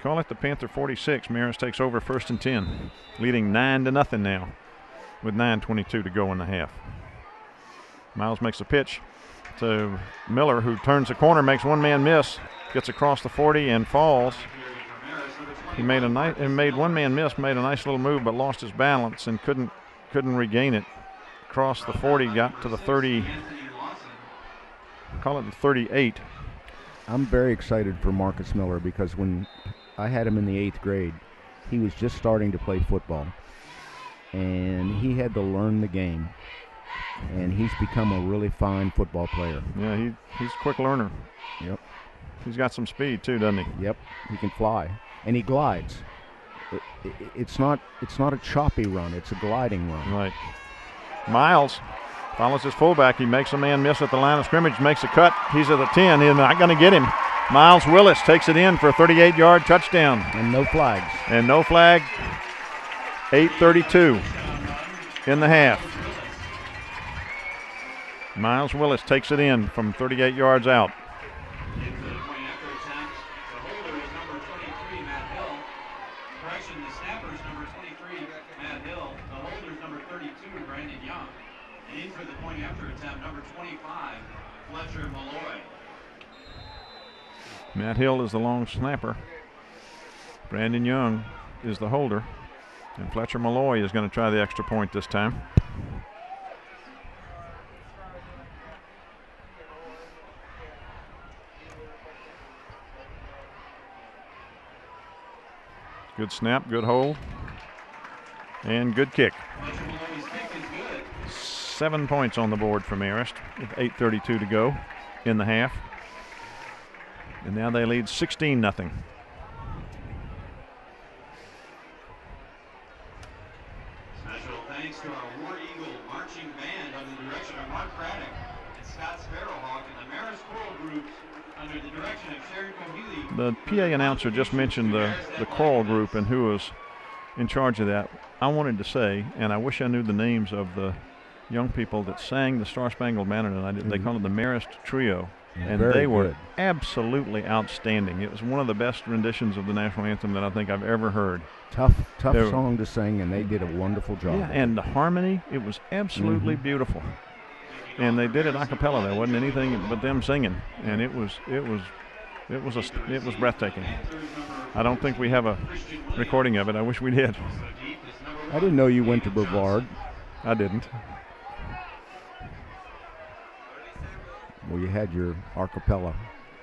Call it the Panther 46. Marist takes over 1st and 10, leading 9-0 now with 9:22 to go in the half. Miles makes a pitch to Miller, who turns the corner, makes one man miss, gets across the 40 and falls. He made one man miss, made a nice little move, but lost his balance and couldn't regain it. Across the 40, got to the 30. Call it the 38. I'm very excited for Marcus Miller because when I had him in the 8th grade, he was just starting to play football, and he had to learn the game. And he's become a really fine football player. Yeah, he's a quick learner. Yep. He's got some speed too, doesn't he? Yep. He can fly, and he glides. It's not a choppy run; it's a gliding run. Right. Miles follows his fullback. He makes a man miss at the line of scrimmage, makes a cut. He's at the 10. He's not going to get him. Miles Willis takes it in for a 38-yard touchdown. And no flags. And no flag. 8:32 in the half. Miles Willis takes it in from 38 yards out. Into the point after attempt. The holder is number 23, Matt Hill. Correction, the snapper is number 23, Matt Hill. The holder is number 32, Brandon Young. And in for the point after attempt, number 25, Fletcher Malloy. Matt Hill is the long snapper. Brandon Young is the holder. And Fletcher Malloy is going to try the extra point this time. Good snap, good hold, and good kick. 7 points on the board for Marist with 8:32 to go in the half. And now they lead 16-0. Special thanks to our War Eagle marching band under the direction of Mark Craddock and Scott Sparrowhawk and the Marist Choral Group under the direction of Sharon Cohealy. The PA announcer just mentioned the choral group and who was in charge of that. I wanted to say, and I wish I knew the names of the young people that sang the Star Spangled Banner tonight. They called it the Marist Trio. And Very they were good. absolutely outstanding. It was one of the best renditions of the national anthem that I think I've ever heard. Tough song to sing, and they did a wonderful job. Yeah, and the harmony, it was absolutely beautiful. And they did it a cappella. There wasn't anything but them singing, and it was breathtaking. I don't think we have a recording of it. I wish we did. I didn't know you went to Brevard. I didn't. Well, you had your a cappella.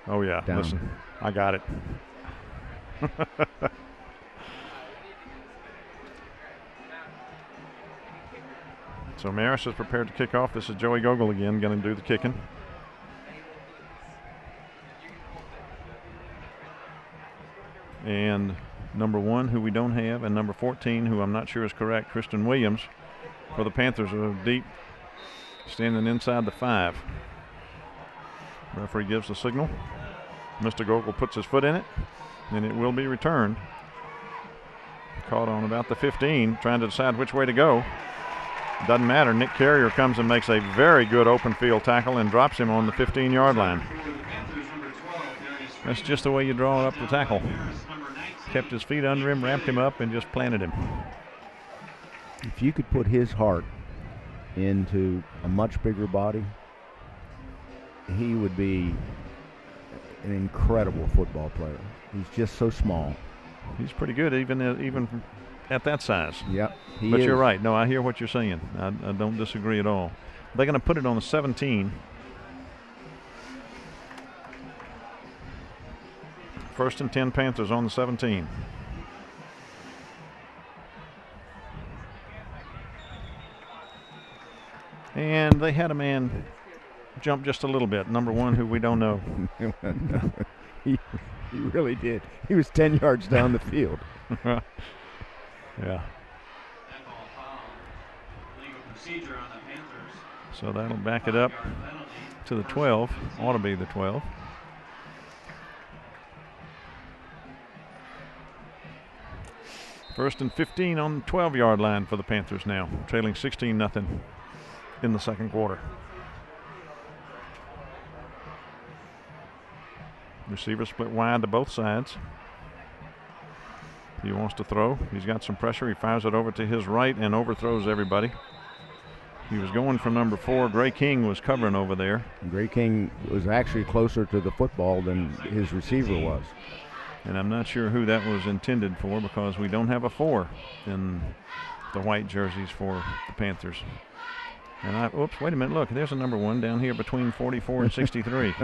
Oh yeah, down. Listen, I got it. So Marist is prepared to kick off. This is Joey Gogol again, going to do the kicking. And number 1, who we don't have, and number 14, who I'm not sure is correct, Kristen Williams, for the Panthers, are deep, standing inside the 5. Referee gives the signal. Mr. Gogol puts his foot in it, and it will be returned. Caught on about the 15, trying to decide which way to go. Doesn't matter. Nick Carrier comes and makes a very good open field tackle and drops him on the 15-yard line. That's just the way you draw up the tackle. Kept his feet under him, wrapped him up, and just planted him. If you could put his heart into a much bigger body, he would be an incredible football player. He's just so small. He's pretty good even at that size. Yep, but you're right. No, I hear what you're saying. I don't disagree at all. They're going to put it on the 17. First and 10 Panthers on the 17. And they had a man jump just a little bit. Number 1, who we don't know. He really did. He was 10 yards down the field. Yeah. So that'll back it up to the 12. Ought to be the 12. First and 15 on the 12-yard line for the Panthers now, trailing 16-0 in the second quarter. Receivers split wide to both sides. He wants to throw. He's got some pressure. He fires it over to his right and overthrows everybody. He was going for number 4. Gray King was covering over there. Gray King was actually closer to the football than his receiver was. And I'm not sure who that was intended for, because we don't have a 4 in the white jerseys for the Panthers. And oops, wait a minute, look, there's a number 1 down here between 44 and 63.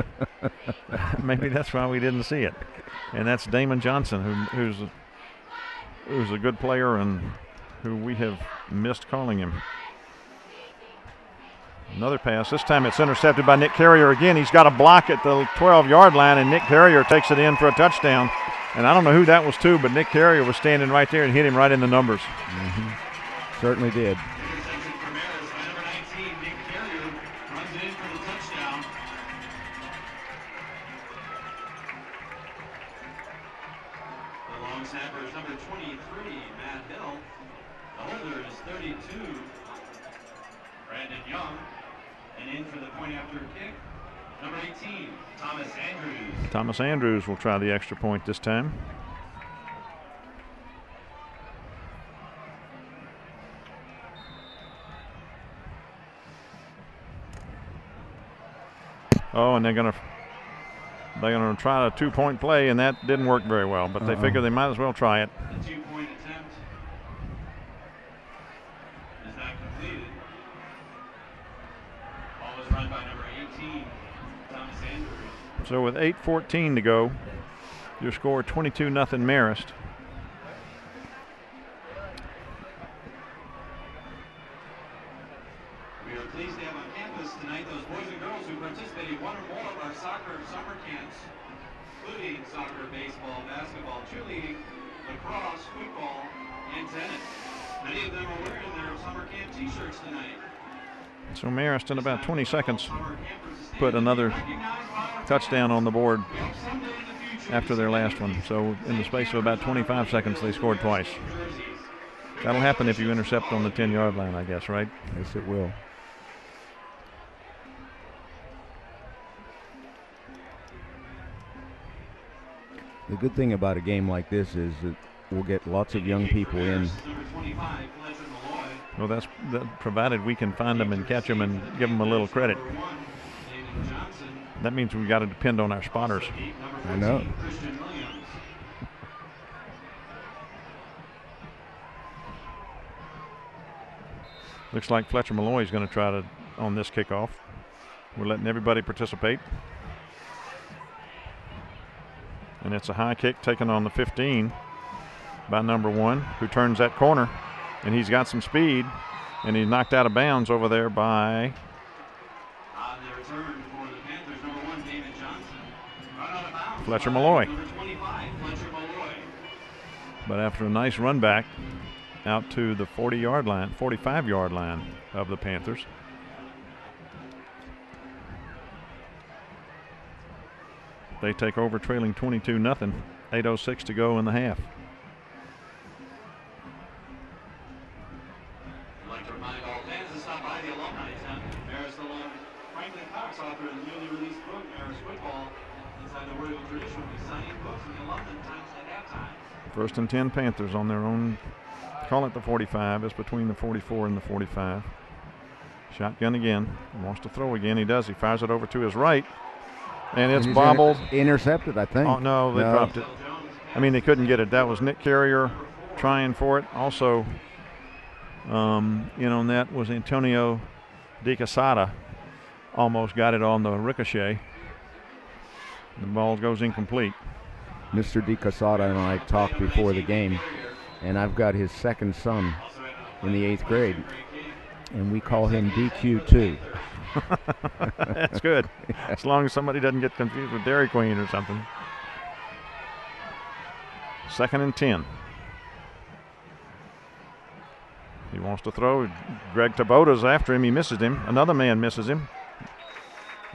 Maybe that's why we didn't see it. And that's Damon Johnson, who's a good player and who we have missed calling him. Another pass. This time it's intercepted by Nick Carrier again. He's got a block at the 12-yard line, and Nick Carrier takes it in for a touchdown. And I don't know who that was to, but Nick Carrier was standing right there and hit him right in the numbers. Certainly did. Interception for Marist by number 19, Nick Carrier, runs it in for the touchdown. The long snapper is number 23, Matt Hill. The holder is 32, Brandon Young. And in for the point after kick, number 18, Thomas Andrews. Thomas Andrews will try the extra point this time. Oh, and they're gonna try a 2-point play, and that didn't work very well. But they figure they might as well try it. The 2-point attempt is not completed. Ball was run by number 18, Thomas Andrews. So with 8:14 to go, your score 22-0 Marist. We are pleased to have on campus tonight those boys and girls who participated in one or more of our soccer summer camps, including soccer, baseball, basketball, cheerleading, lacrosse, football, and tennis. Many of them are wearing their summer camp t-shirts tonight. So Marist in about 20 seconds put another touchdown on the board after their last one. So in the space of about 25 seconds, they scored twice. That'll happen if you intercept on the 10-yard line, I guess, right? Yes, it will. The good thing about a game like this is that we'll get lots of young people in. Well, that's provided we can find them and catch them and give them a little credit. That means we've got to depend on our spotters. I know. Looks like Fletcher Malloy is going to try to on this kickoff. We're letting everybody participate. And it's a high kick taken on the 15 by number 1, who turns that corner. And he's got some speed, and he's knocked out of bounds over there by On the return for the Panthers, number 1, David Johnson. Run out of bounds Fletcher by Malloy. Number 25, Fletcher Malloy. But after a nice run back out to the 40-yard line, 45-yard line of the Panthers. They take over trailing 22-0. 8:06 to go in the half. I'd like to remind all fans to stop by the Alumni Tent. Marist alum Franklin Cox, author of the newly released book, Marist Football. Inside the word of tradition, we signing books in the London Times at halftime. 1st and 10 Panthers on their own. Call it the 45. It's between the 44 and the 45. Shotgun again. He wants to throw again. He does. He fires it over to his right. And it's bobbled. Intercepted, I think. Oh, no, they dropped it. I mean, they couldn't get it. That was Nick Carrier trying for it. Also, in on that was Antonio De Quesada. Almost got it on the ricochet. The ball goes incomplete. Mr. De Quesada and I talked before the game, and I've got his second son in the 8th grade, and we call him DQ too. That's good. As long as somebody doesn't get confused with Dairy Queen or something. 2nd and 10. He wants to throw. Greg Tabota's after him. He misses him. Another man misses him.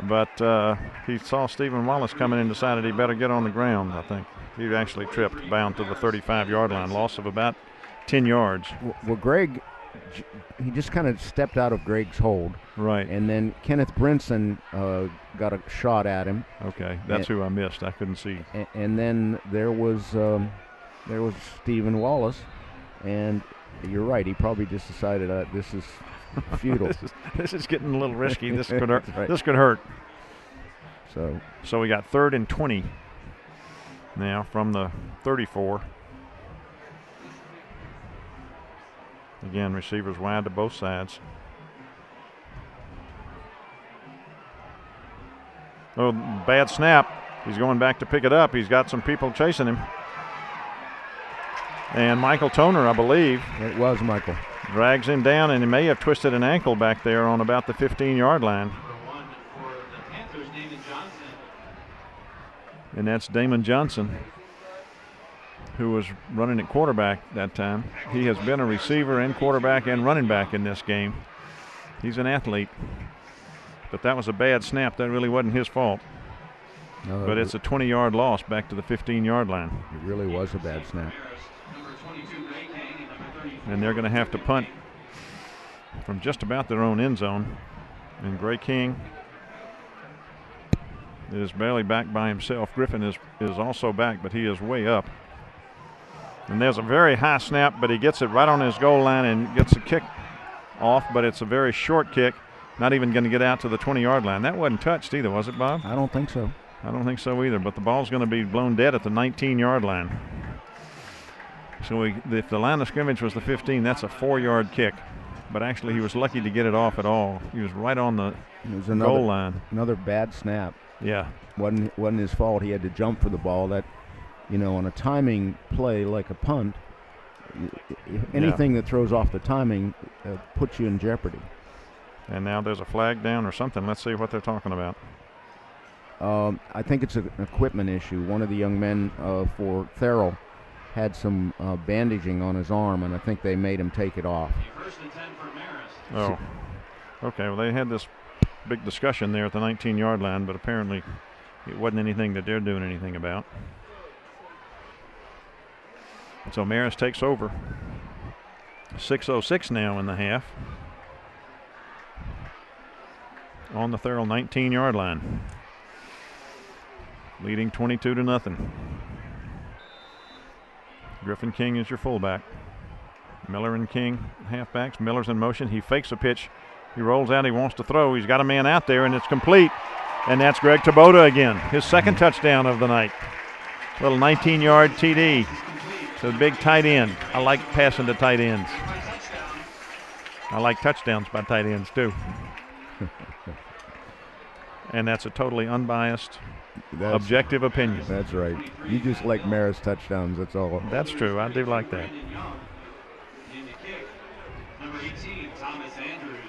But he saw Stephen Wallace coming in and decided he better get on the ground, I think. He actually tripped, bound to the 35-yard line. Loss of about 10 yards. Well, Greg, he just kind of stepped out of Greg's hold. Right. And then Kenneth Brinson got a shot at him. Okay, that's who I missed. I couldn't see. And then there was there was Stephen Wallace, and you're right. He probably just decided this is futile. this is getting a little risky. This could hurt. Right. This could hurt. So we got 3rd and 20 now from the 34. Again, receivers wide to both sides. Oh, bad snap. He's going back to pick it up. He's got some people chasing him. And Michael Toner, I believe. It was Michael. Drags him down, and he may have twisted an ankle back there on about the 15-yard line. And that's Damon Johnson, who was running at quarterback that time. He has been a receiver and quarterback and running back in this game. He's an athlete. But that was a bad snap. That really wasn't his fault. No, but it's a 20-yard loss back to the 15-yard line. It really was a bad snap. And they're going to have to punt from just about their own end zone. And Gray King is barely back by himself. Griffin is also back, but he is way up. And there's a very high snap, but he gets it right on his goal line and gets a kick off, but it's a very short kick. Not even going to get out to the 20-yard line. That wasn't touched either, was it, Bob? I don't think so. I don't think so either, but the ball's going to be blown dead at the 19-yard line. So if the line of scrimmage was the 15, that's a 4-yard kick. But actually he was lucky to get it off at all. He was right on the goal line. Another bad snap. Yeah. Wasn't his fault. He had to jump for the ball. That, on a timing play like a punt, anything that throws off the timing puts you in jeopardy. And now there's a flag down or something. Let's see what they're talking about. I think it's an equipment issue. One of the young men for Therrell had some bandaging on his arm, and I think they made him take it off. First and 10 for Marist. Oh, okay. Well, they had this big discussion there at the 19-yard line, but apparently it wasn't anything that they're doing anything about. So Marist takes over. 6:06 now in the half. On the Therrell 19-yard line. Leading 22-0. Griffin King is your fullback. Miller and King halfbacks. Miller's in motion. He fakes a pitch. He rolls out. He wants to throw. He's got a man out there, and it's complete. And that's Greg Taboda again. His second touchdown of the night. Little 19-yard TD. So big tight end. I like passing to tight ends. I like touchdowns by tight ends too. And that's a totally unbiased, objective opinion. That's right. You just like Marist touchdowns, that's all. That's true. I do like that. Number 18, Thomas Andrews.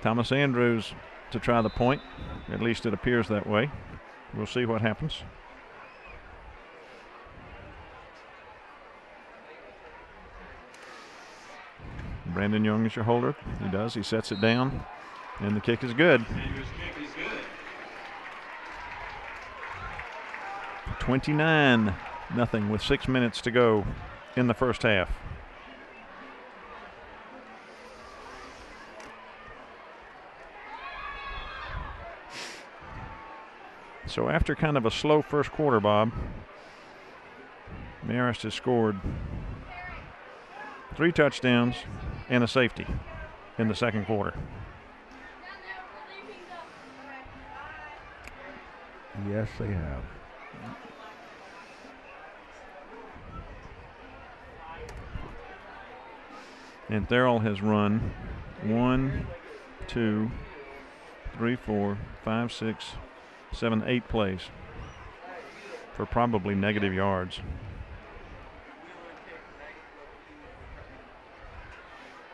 Thomas Andrews to try the point. At least it appears that way. We'll see what happens. Brandon Young is your holder. He does. He sets it down, and the kick is good. Andrews' kick is good. 29-0 with 6 minutes to go in the first half. So after kind of a slow first quarter, Bob, Marist has scored 3 touchdowns and a safety in the second quarter. Yes, they have. And Therrell has run 1, 2, 3, 4, 5, 6, 7, 8 plays for probably negative yards.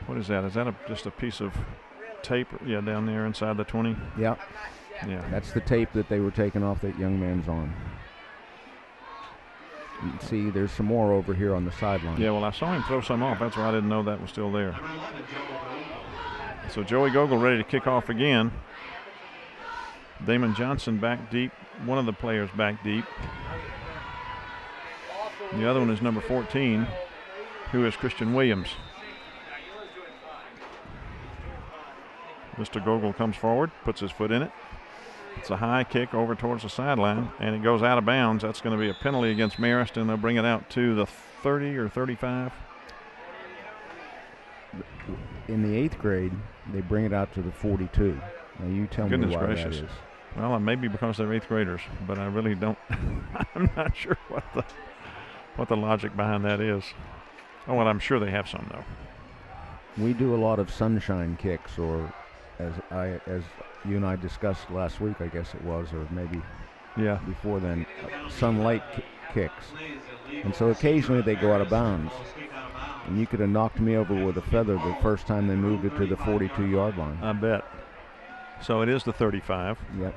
What is that? Is that just a piece of tape? Yeah, down there inside the 20? Yeah. Yeah. That's the tape that they were taking off that young man's arm. You can see there's some more over here on the sideline. Yeah, well, I saw him throw some off. That's why I didn't know that was still there. So Joey Gogol ready to kick off again. Damon Johnson back deep. One of the players back deep. The other one is number 14, who is Christian Williams. Mr. Gogol comes forward, puts his foot in it. It's a high kick over towards the sideline, and it goes out of bounds. That's going to be a penalty against Marist, and they'll bring it out to the 30 or 35. In the 8th grade, they bring it out to the 42. Now you tell me why gracious. that is. Well, maybe because they're 8th graders, but I really don't. I'm not sure what the logic behind that is. Oh, well, I'm sure they have some, though. We do a lot of sunshine kicks, or as you and I discussed last week, I guess it was, or maybe before then, sunlight kicks. And so occasionally they go out of bounds. And you could have knocked me over with a feather the first time they moved it to the 42-yard line. I bet. So it is the 35. Yep.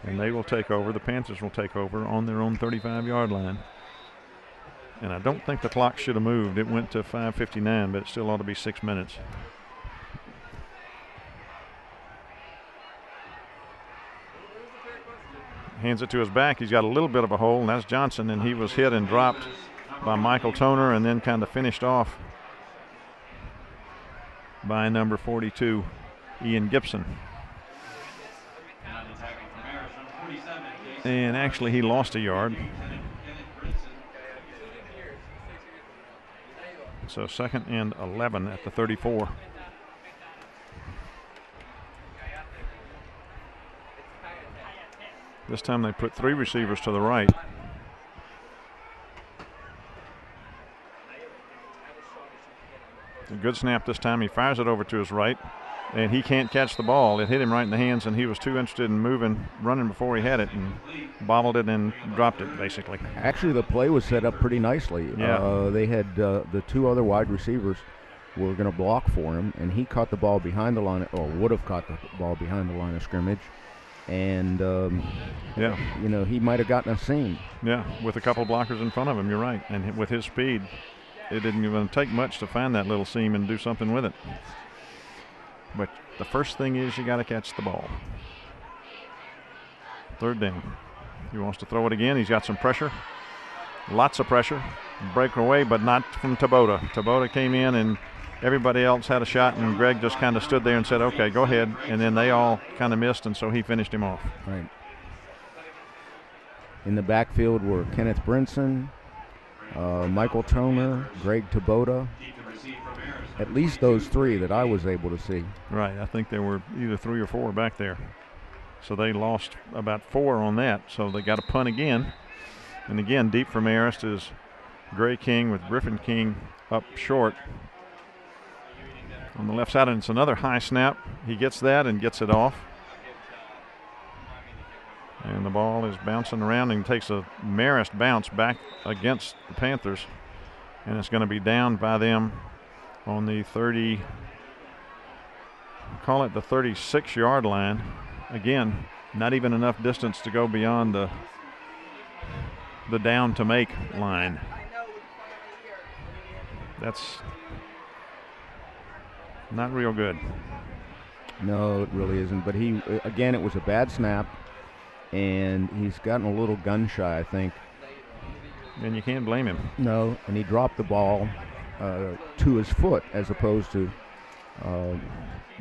And they will take over. The Panthers will take over on their own 35-yard line. And I don't think the clock should have moved. It went to 5:59, but it still ought to be 6 minutes. Hands it to his back. He's got a little bit of a hole, and that's Johnson, and he was hit and dropped by Michael Toner and then kind of finished off by number 42, Ian Gibson. And actually he lost a yard. So 2nd and 11 at the 34. This time they put 3 receivers to the right. A good snap this time. He fires it over to his right, and he can't catch the ball. It hit him right in the hands, and he was too interested in running before he had it, and bobbled it and dropped it, basically. Actually, the play was set up pretty nicely. Yeah. They had the 2 other wide receivers were going to block for him, and he caught the ball behind the line, or would have caught the ball behind the line of scrimmage. And, he might have gotten a seam. Yeah, with a couple blockers in front of him, you're right. And with his speed, it didn't even take much to find that little seam and do something with it. But the first thing is you got to catch the ball. 3rd down. He wants to throw it again. He's got some pressure. Lots of pressure. Breakaway, but not from Taboda. Taboda came in and everybody else had a shot, and Greg just kind of stood there and said, okay, go ahead. And then they all kind of missed, and so he finished him off. Right. In the backfield were Kenneth Brinson, Michael Toner, Greg Taboda. At least those 3 that I was able to see. Right. I think there were either 3 or 4 back there. So they lost about 4 on that. So they got a punt again. And again, deep for Marist is Gray King with Griffin King up short on the left side, and it's another high snap. He gets that and gets it off. And the ball is bouncing around and takes a Marist bounce back against the Panthers. And it's going to be down by them on the 36-yard line. Again, not even enough distance to go beyond the down to make line. That's not real good. No, it really isn't. But again, it was a bad snap, and he's gotten a little gun shy, I think. And you can't blame him. No, and he dropped the ball to his foot as opposed to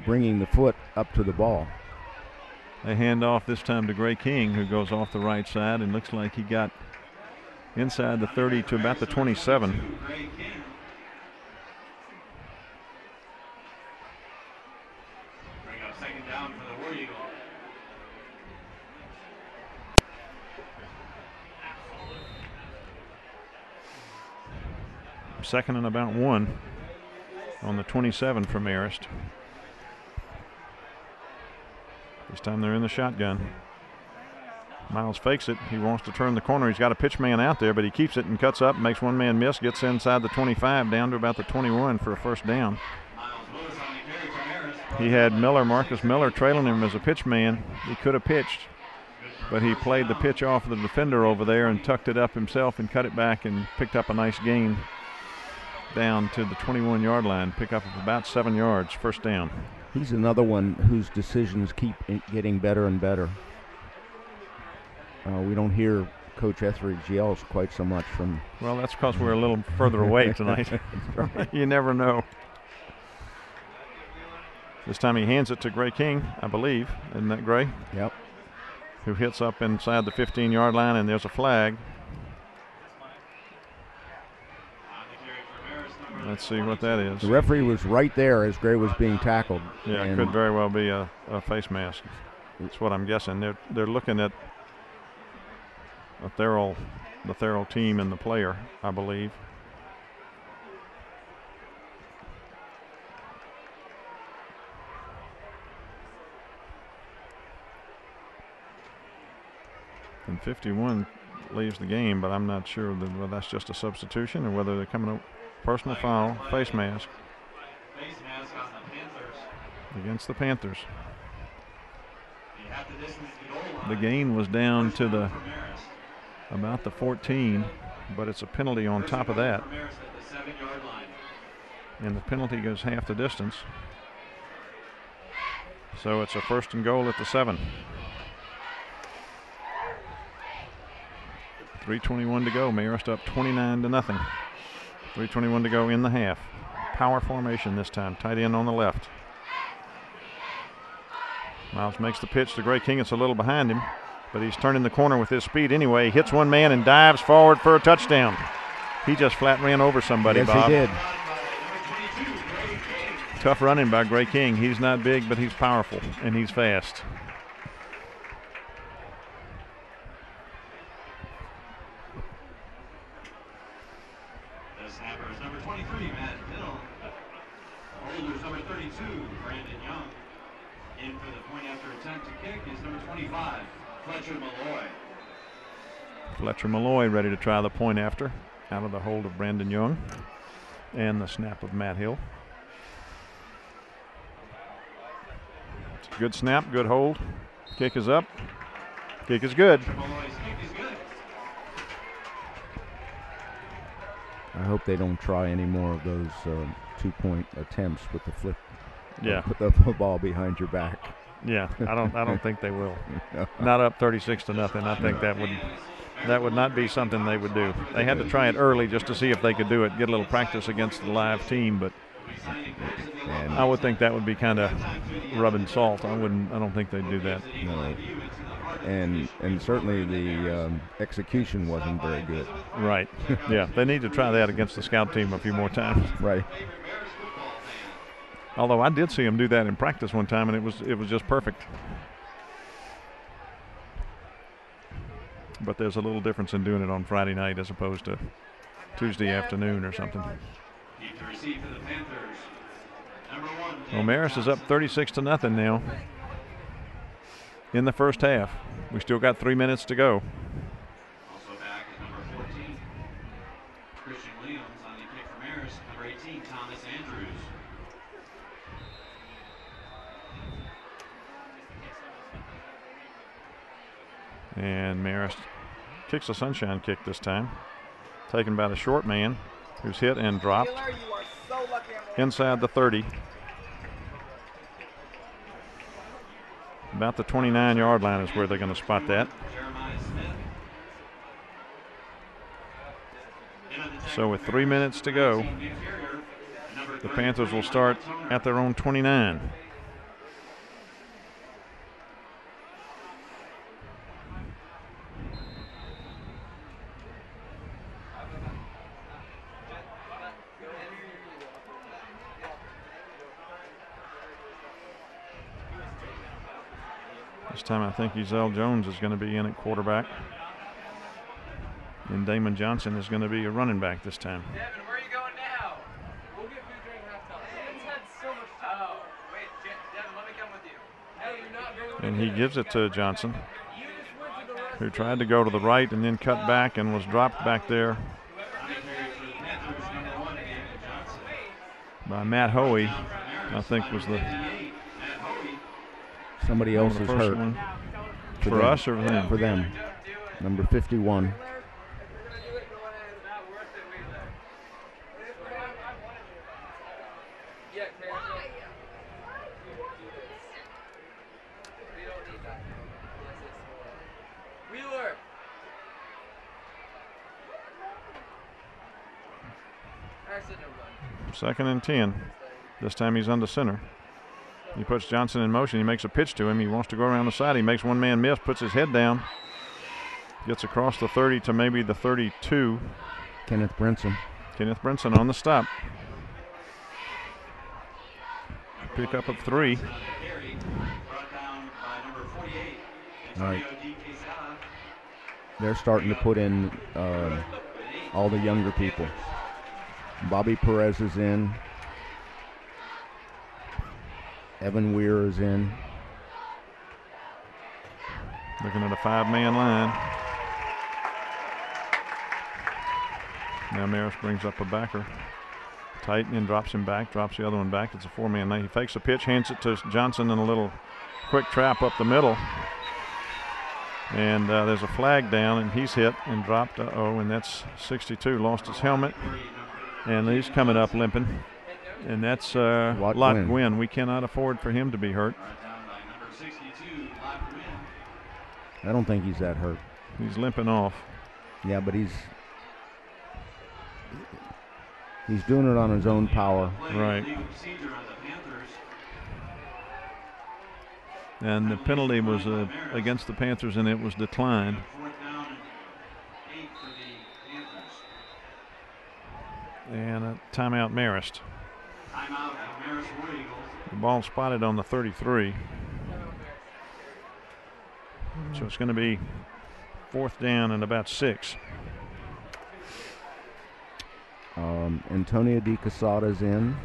bringing the foot up to the ball. They hand off this time to Gray King, who goes off the right side, and looks like he got inside the 30 to about the 27. Second and about 1 on the 27 for Marist. This time they're in the shotgun. Miles fakes it. He wants to turn the corner. He's got a pitch man out there, but he keeps it and cuts up, makes one man miss, gets inside the 25 down to about the 21 for a first down. He had Marcus Miller trailing him as a pitch man. He could have pitched, but he played the pitch off the defender over there and tucked it up himself and cut it back and picked up a nice gain down to the 21-yard line, pick up of about 7 yards, first down. He's another one whose decisions keep getting better and better. We don't hear Coach Etheridge yells quite so much from. Well, that's because we're a little further away tonight. Right. You never know. This time he hands it to Gray King, I believe. Isn't that Gray? Yep. who hits up inside the 15-yard line, and there's a flag. Let's see what that is. The referee was right there as Gray was being tackled. Yeah, it could very well be a face mask. That's what I'm guessing. They're looking at the Therrell team and the player, I believe. And 51 leaves the game, but I'm not sure whether that's just a substitution or whether they're coming up. Personal foul, face mask. Face mask on the Panthers. Against the Panthers. You have to distance the goal line. The gain was down to First down for Marist. about the 14, but it's a penalty on top of that. For Marist at the 7-yard line. And the penalty goes half the distance. So it's a 1st and goal at the 7. 3:21 to go. Marist up 29-0. 3:21 to go in the half. Power formation this time. Tight end on the left. Miles makes the pitch to Gray King. It's a little behind him, but he's turning the corner with his speed anyway. He hits one man and dives forward for a touchdown. He just flat ran over somebody, yes, Bob. He did. Tough running by Gray King. He's not big, but he's powerful, and he's fast. The snapper is number 23, Matt Hill. Holders number 32, Brandon Young. In for the point after attempt to kick is number 25, Fletcher Malloy. Fletcher Malloy ready to try the point after, out of the hold of Brandon Young, and the snap of Matt Hill. It's a good snap, good hold. Kick is up. Kick is good. Malloy's kick is good. I hope they don't try any more of those 2-point attempts with the flip. Yeah. Put the football behind your back. Yeah, I don't think they will. Not up 36-0. I think that would not be something they would do. They had to try it early just to see if they could do it, get a little practice against the live team, but I would think that would be kind of rubbing salt. I don't think they'd do that. No. And certainly the execution wasn't very good. Right. Yeah, they need to try that against the scout team a few more times. Right. Although I did see him do that in practice one time, and it was just perfect. But there's a little difference in doing it on Friday night as opposed to Tuesday afternoon or something. Deep to receive for the Panthers. Number 1. Well, Marist is up 36-0 now in the first half. We still got 3 minutes to go. Also back is number 14, Christian Williams on the kick for Marist. Number 18, Thomas Andrews. And Marist kicks a sunshine kick this time. Taken by the short man, who's hit and dropped inside the 30. About the 29-yard line is where they're going to spot that. Jeremiah Smith. So with 3 minutes to go, the Panthers will start at their own 29. This time I think Ezell Jones is going to be in at quarterback. And Damon Johnson is going to be a running back this time. Devin, where are you going now? We'll get food during halftime. It's had so much time. Oh, wait, Devin, let me come with you. No, you're not going. And he gives it to Johnson, who tried to go to the right and then cut back and was dropped back there by Matt Hoey. I think was the Somebody else is hurt. one. For us or for them? For them. Number 51. Second and 10. This time he's under center. He puts Johnson in motion. He makes a pitch to him. He wants to go around the side. He makes one man miss, puts his head down, gets across the 30 to maybe the 32. Kenneth Brinson. Kenneth Brinson on the stop. Pick up of 3. All right. They're starting to put in all the younger people. Bobby Perez is in. Evan Weir is in. Looking at a 5-man line. Now Marist brings up a backer. Tight and drops him back, drops the other one back. It's a 4-man line. He fakes a pitch, hands it to Johnson in a little quick trap up the middle. And there's a flag down, and he's hit and dropped. And that's 62. Lost his helmet, and he's coming up limping. And that's Lot Gwynn. We cannot afford for him to be hurt. I don't think he's that hurt. He's limping off. Yeah, but he's doing it on his own power. Right. And the penalty was against the Panthers, and it was declined. And a timeout Marist. The ball spotted on the 33. So it's going to be 4th down and about 6. Antonio Di Casada's in.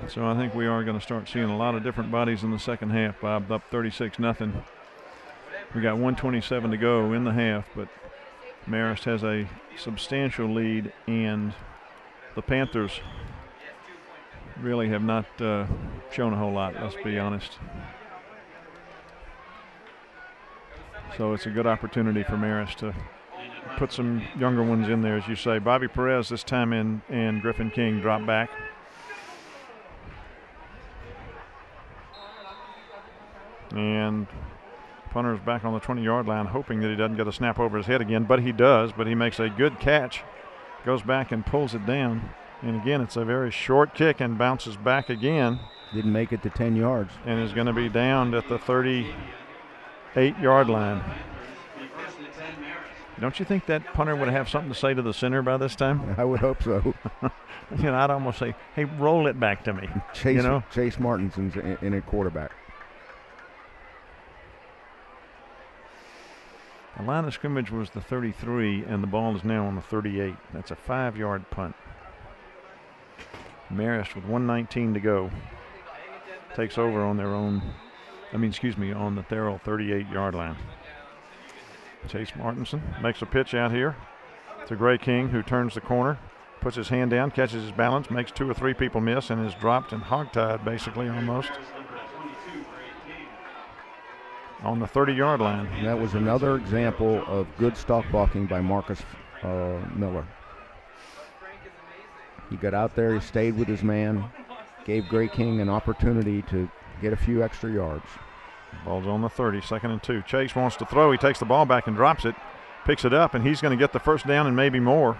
So I think we are going to start seeing a lot of different bodies in the second half. Bob, up 36-0. We got 1:27 to go in the half, but Marist has a substantial lead, and the Panthers really have not shown a whole lot, let's be honest. So it's a good opportunity for Marist to put some younger ones in there, as you say. Bobby Perez this time in, and Griffin King drop back. And punter's back on the 20-yard line, hoping that he doesn't get a snap over his head again, but he does. But he makes a good catch, goes back and pulls it down. And again, it's a very short kick and bounces back again. Didn't make it to 10 yards. And is going to be downed at the 38-yard line. Don't you think that punter would have something to say to the center by this time? I would hope so. I'd almost say, hey, roll it back to me. Chase Martinson's in a quarterback. The line of scrimmage was the 33, and the ball is now on the 38. That's a 5-yard punt. Marist with 1:19 to go takes over on on the Therrell 38-yard line. Chase Martinson makes a pitch out here to Gray King, who turns the corner, puts his hand down, catches his balance, makes 2 or 3 people miss, and is dropped and hogtied basically almost on the 30-yard line. And that was another example of good stock blocking by Marcus Miller. He got out there, he stayed with his man, gave Gray King an opportunity to get a few extra yards. Ball's on the 30, 2nd and 2. Chase wants to throw. He takes the ball back and drops it, picks it up, and he's going to get the first down and maybe more.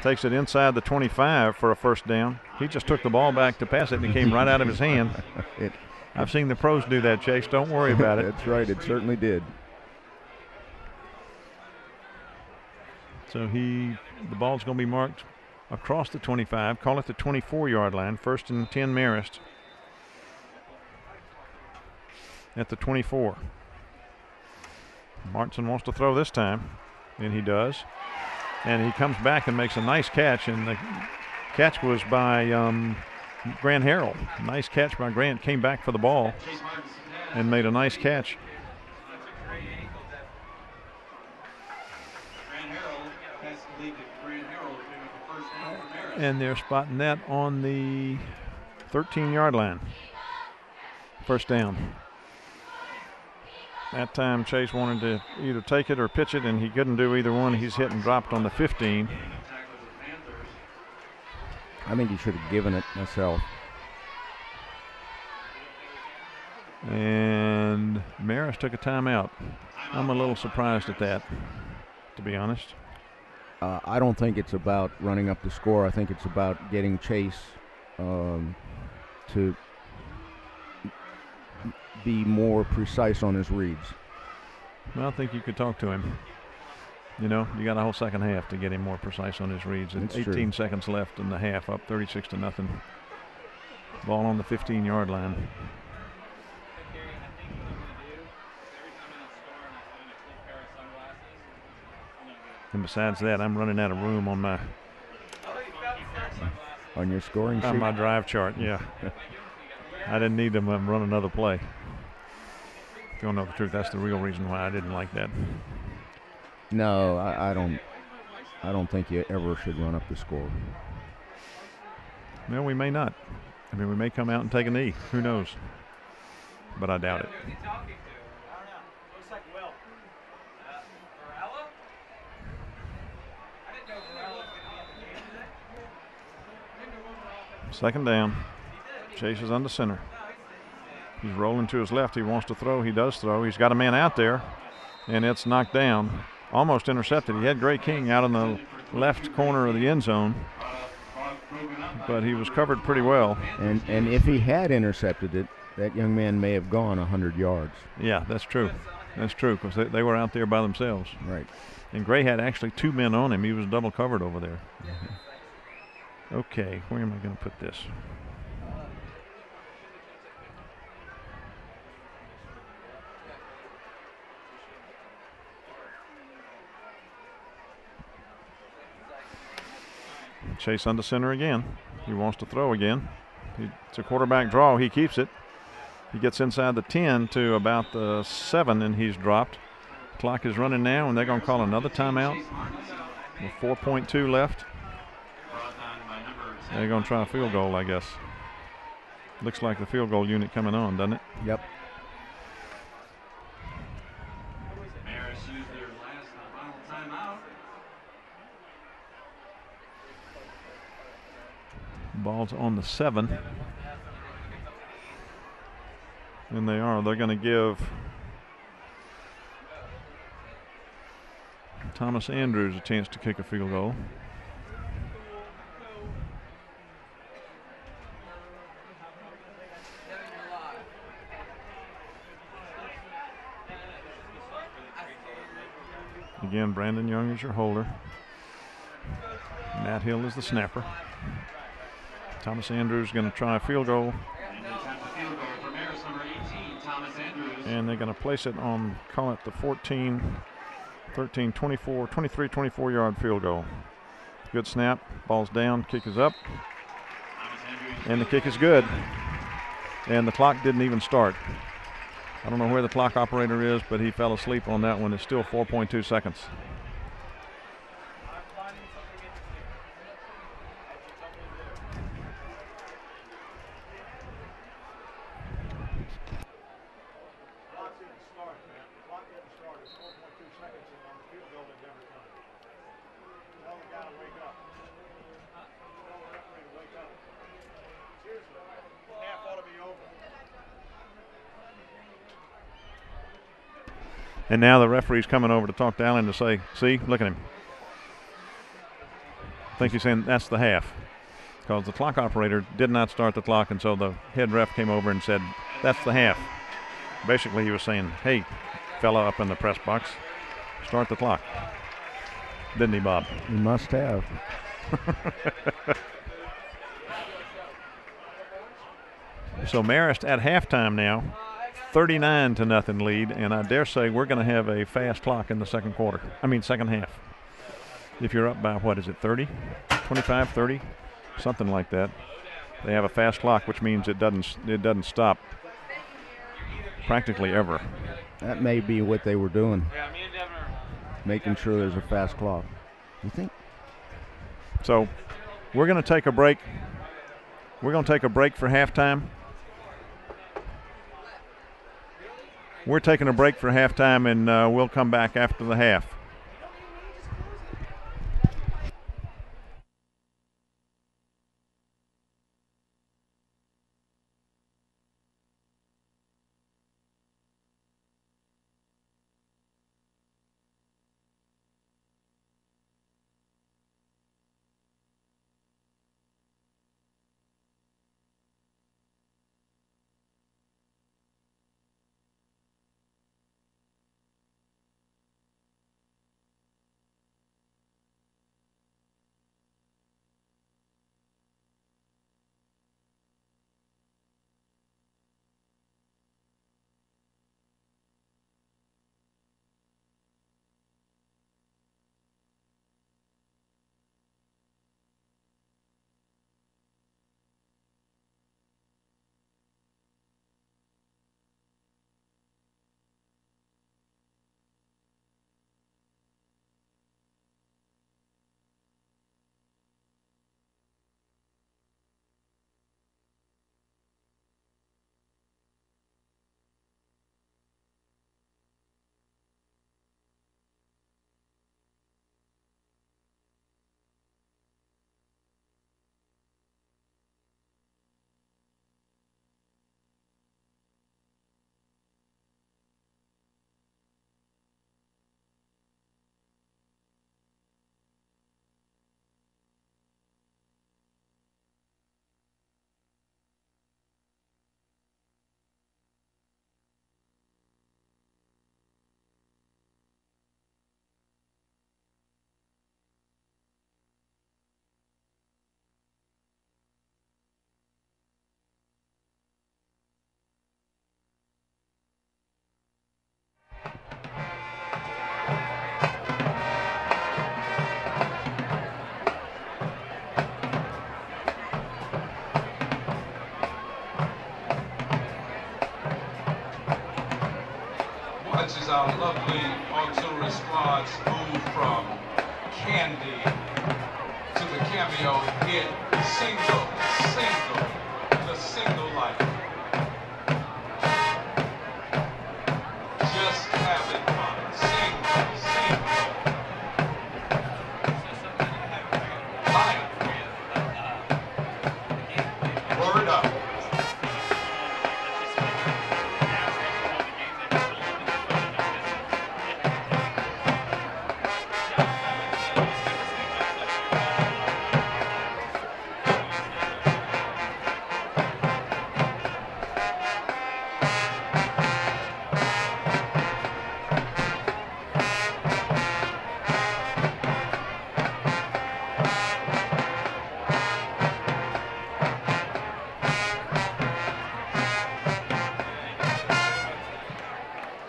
Takes it inside the 25 for a first down. He just took the ball back to pass it, and it came right out of his hand. I've seen the pros do that, Chase. Don't worry about it. That's right. It certainly did. So the ball's going to be marked across the 25. Call it the 24-yard line. 1st and 10 Marist at the 24. Martinson wants to throw this time, and he does. And he comes back and makes a nice catch, and the catch was by Grant Harrell. Nice catch by Grant. Came back for the ball and made a nice catch. And they're spotting that on the 13-yard line. First down. That time Chase wanted to either take it or pitch it, and he couldn't do either one. He's hit and dropped on the 15. I think he should have given it myself. And Marist took a timeout. I'm a little surprised at that, to be honest. I don't think it's about running up the score. I think it's about getting Chase to be more precise on his reads. Well, I think you could talk to him. You know, you got a whole second half to get him more precise on his reads. And 18 seconds left in the half, up 36-0. Ball on the 15-yard line. And besides that, I'm running out of room on my your scoring sheet? On my drive chart, yeah. I didn't need to run another play. If you want to know the truth, that's the real reason why I didn't like that. No, I don't think you ever should run up the score. Well, we may not. I mean, we may come out and take a knee. Who knows? But I doubt it. Second down. Chase is under center. He's rolling to his left. He wants to throw. He does throw. He's got a man out there, and it's knocked down. Almost intercepted. He had Gray King out in the left corner of the end zone, but he was covered pretty well. And if he had intercepted it, that young man may have gone 100 yards. Yeah, that's true. That's true, because they were out there by themselves. Right. And Gray had actually two men on him. He was double covered over there. Mm-hmm. Okay, where am I going to put this? Chase under center again. He wants to throw again. It's a quarterback draw. He keeps it. He gets inside the 10 to about the 7, and he's dropped. Clock is running now, and they're going to call another timeout with 4.2 left. They're going to try a field goal, I guess. Looks like the field goal unit coming on, doesn't it? Yep. Marist used their last and final timeout. Ball's on the 7. And they are. They're going to give Thomas Andrews a chance to kick a field goal. Again, Brandon Young is your holder. Matt Hill is the snapper. Thomas Andrews going to try a field goal. And they're going to place it on, call it the 14, 13, 24, 23, 24-yard field goal. Good snap. Ball's down. Kick is up. And the kick is good. And the clock didn't even start. I don't know where the clock operator is, but he fell asleep on that one. It's still 4.2 seconds. And now the referee's coming over to talk to Allen to say, see, look at him. I think he's saying that's the half, because the clock operator did not start the clock, and so the head ref came over and said, that's the half. Basically, he was saying, hey, fella up in the press box, start the clock. Didn't he, Bob? He must have. So Marist at halftime now. 39-0 lead, and I dare say we're going to have a fast clock in the second half. If you're up by, what is it, 30, 25, 30, something like that. They have a fast clock, which means it doesn't stop practically ever. That may be what they were doing, making sure there's a fast clock. You think? So we're going to take a break. We're going to take a break for halftime. We're taking a break for halftime, and we'll come back after the half. much as our lovely auxiliary squads move from Candy to the cameo hit Single, the single life. Just having fun. Single. Life. Word up.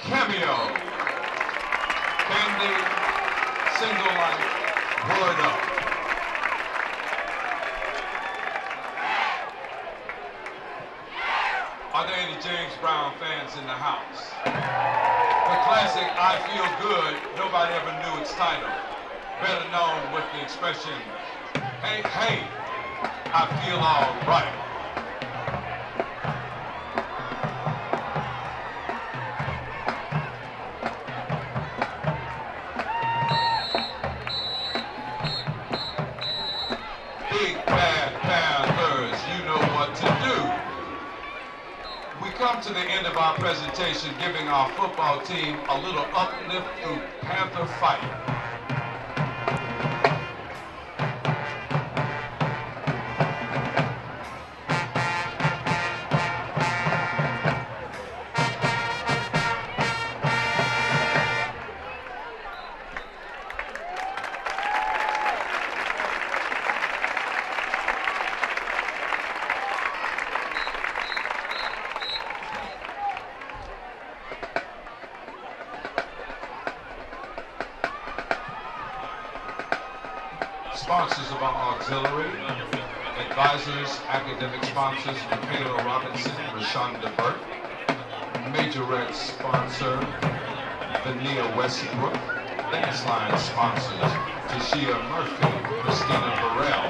Cameo. Candy, single life, word up. Are there any James Brown fans in the house? The classic I Feel Good, nobody ever knew its title. Better known with the expression, hey, hey, I feel all right. Big Bad Panthers, you know what to do. We come to the end of our presentation giving our football team a little uplift through Panther fight. Sponsors of our auxiliary, advisors, academic sponsors, Michaela Robinson, Rashonda Burke, majorette sponsor, Vania Westbrook, dance line sponsors, Tashia Murphy, Christina Therrell,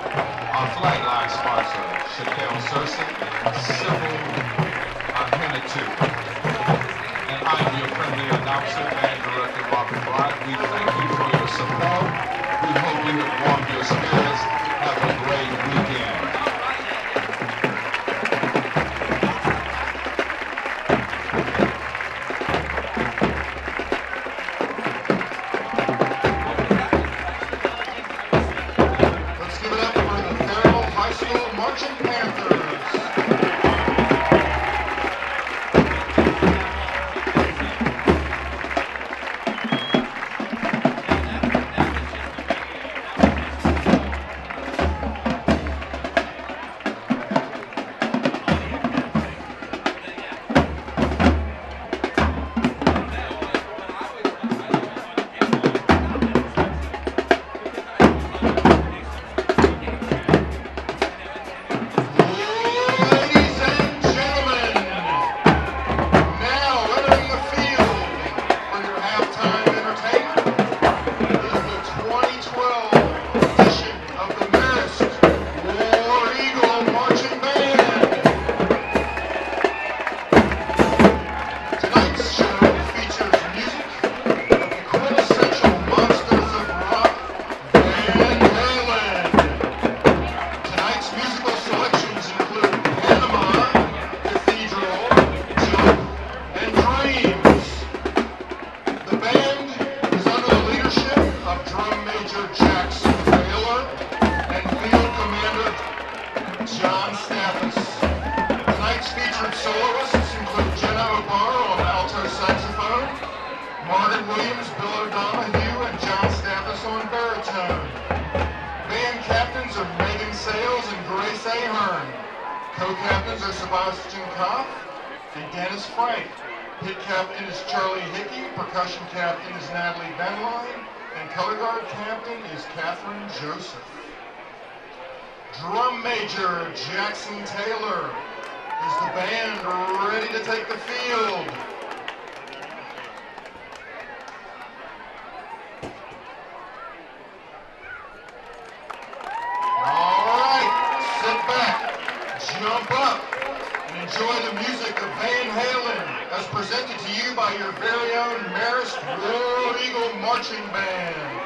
our flag line sponsor, Shaquille Serson, Sybil Hennatu, and I'm your friendly announcer and director, Robert Bride. We thank you for your support. We hope we have warmed your spirits. Have a great weekend. Let's give it up for the Therrell High School Marching Panthers. Co-captains are Sebastian Koff and Dennis Frank. Hit captain is Charlie Hickey. Percussion captain is Natalie Benline. And color guard captain is Catherine Joseph. Drum major Jackson Taylor. Is the band ready to take the field? as presented to you by your very own Marist World Eagle Marching Band.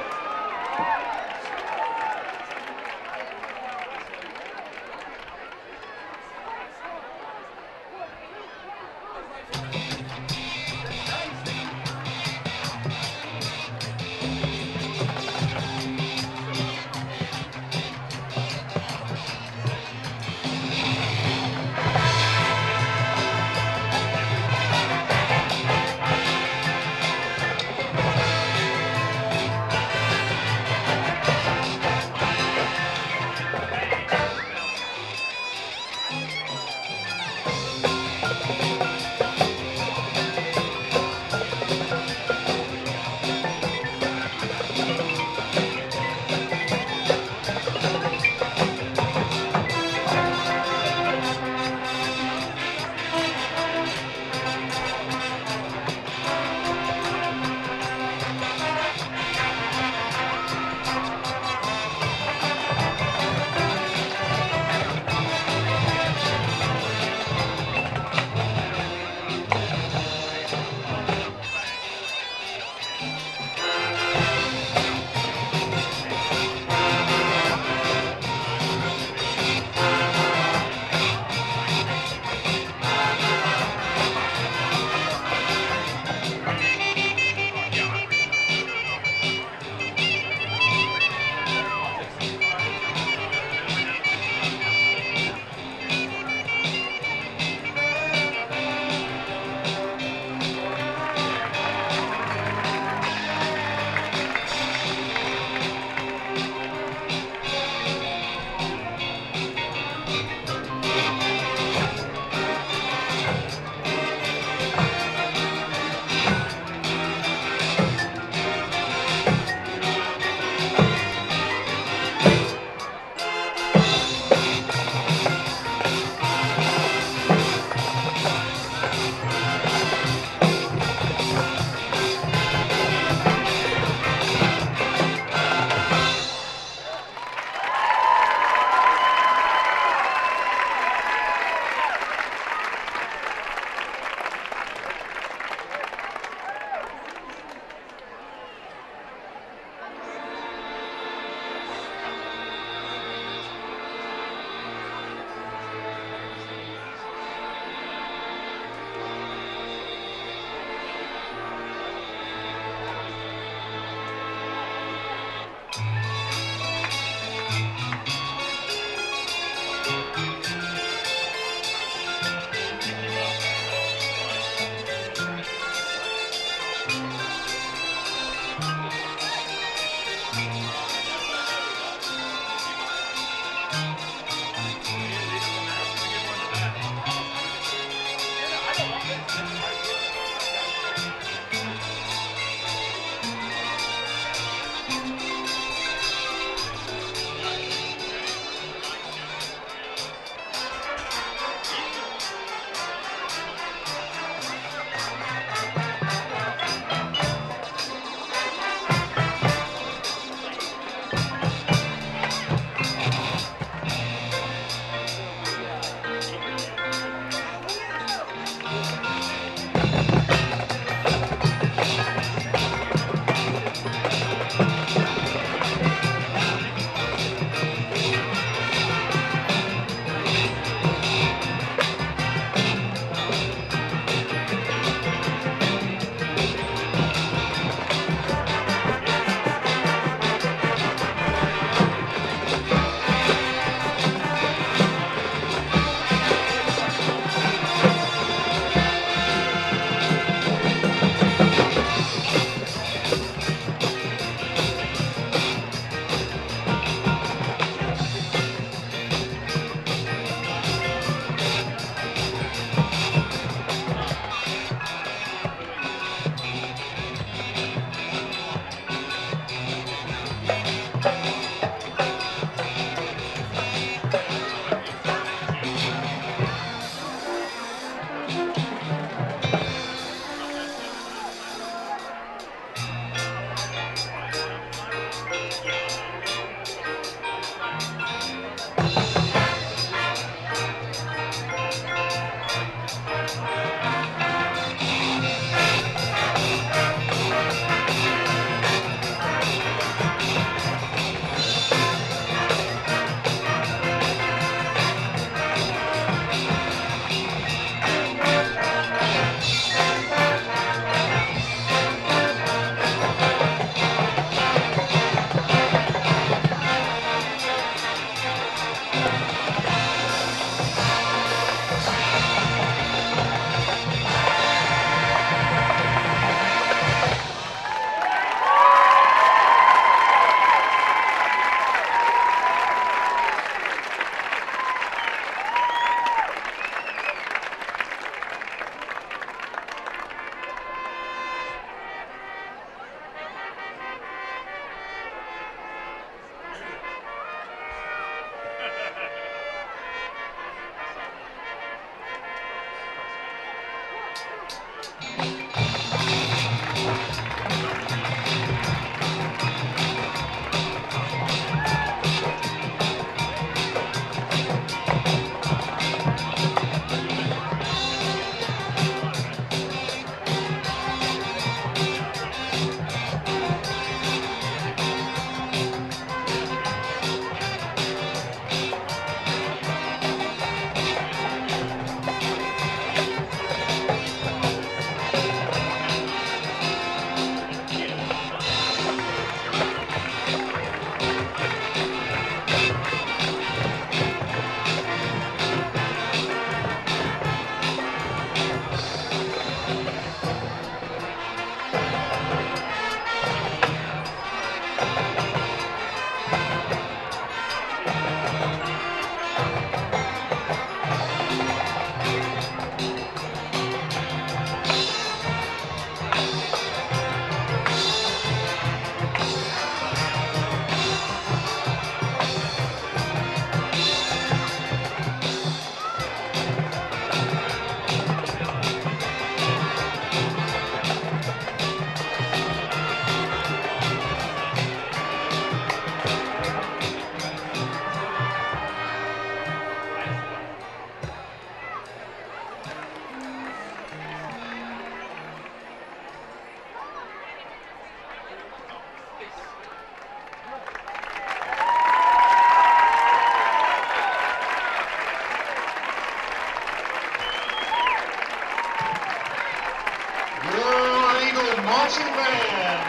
Marching Band.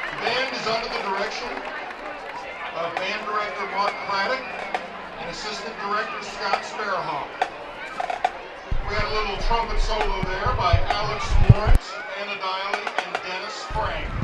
The band is under the direction of band director Mark Craddock and assistant director Scott Sparrowhawk. We had a little trumpet solo there by Alex Lawrence, Anna Diley, and Dennis Frank.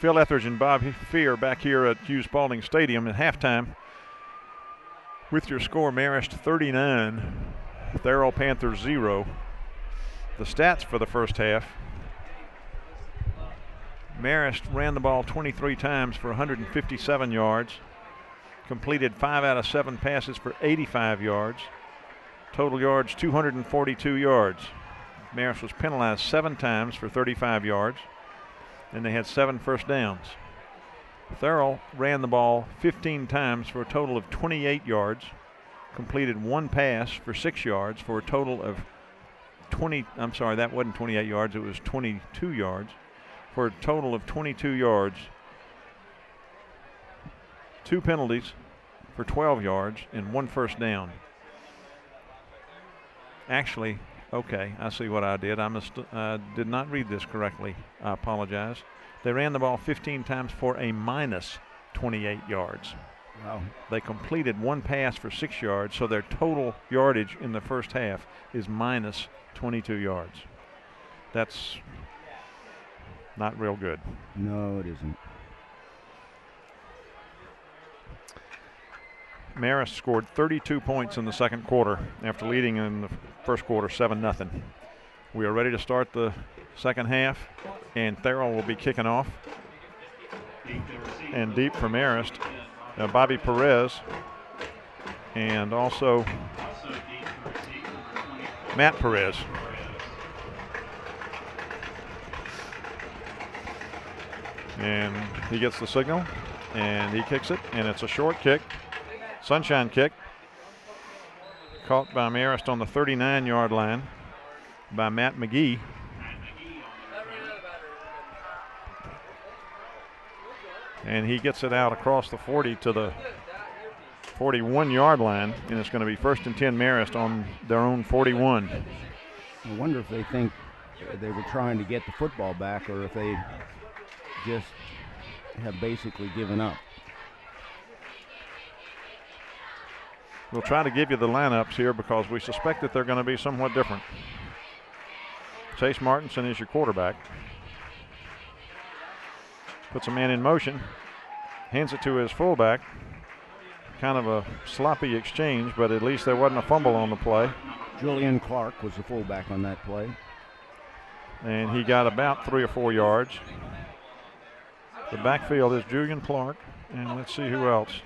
Phil Etheridge and Bob Fear back here at Hughes Spalding Stadium at halftime. With your score, Marist 39, Therrell Panthers 0. The stats for the first half. Marist ran the ball 23 times for 157 yards. Completed 5 out of 7 passes for 85 yards. Total yards 242 yards. Marist was penalized 7 times for 35 yards. And they had 7 first downs. Therrell ran the ball 15 times for a total of 28 yards, completed 1 pass for 6 yards for a total of 20. I'm sorry, that wasn't 28 yards, it was 22 yards for a total of 22 yards. 2 penalties for 12 yards and 1 first down. Actually, okay, I see what I did. I did not read this correctly. I apologize. They ran the ball 15 times for a minus 28 yards. Wow. They completed 1 pass for 6 yards, so their total yardage in the first half is minus 22 yards. That's not real good. No, it isn't. Marist scored 32 points in the second quarter after leading in the first quarter 7-0. We are ready to start the second half, and Therrell will be kicking off. And deep for Marist, Bobby Perez, and also Matt Perez. And he gets the signal, and he kicks it, and it's a short kick. Sunshine kick. Caught by Marist on the 39-yard line by Matt McGee. And he gets it out across the 40 to the 41-yard line, and it's going to be 1st and 10 Marist on their own 41. I wonder if they think they were trying to get the football back or if they just have basically given up. We'll try to give you the lineups here because we suspect that they're going to be somewhat different. Chase Martinson is your quarterback. Puts a man in motion, hands it to his fullback. Kind of a sloppy exchange, but at least there wasn't a fumble on the play. Julian Clark was the fullback on that play. And he got about 3 or 4 yards. The backfield is Julian Clark, and let's see who else.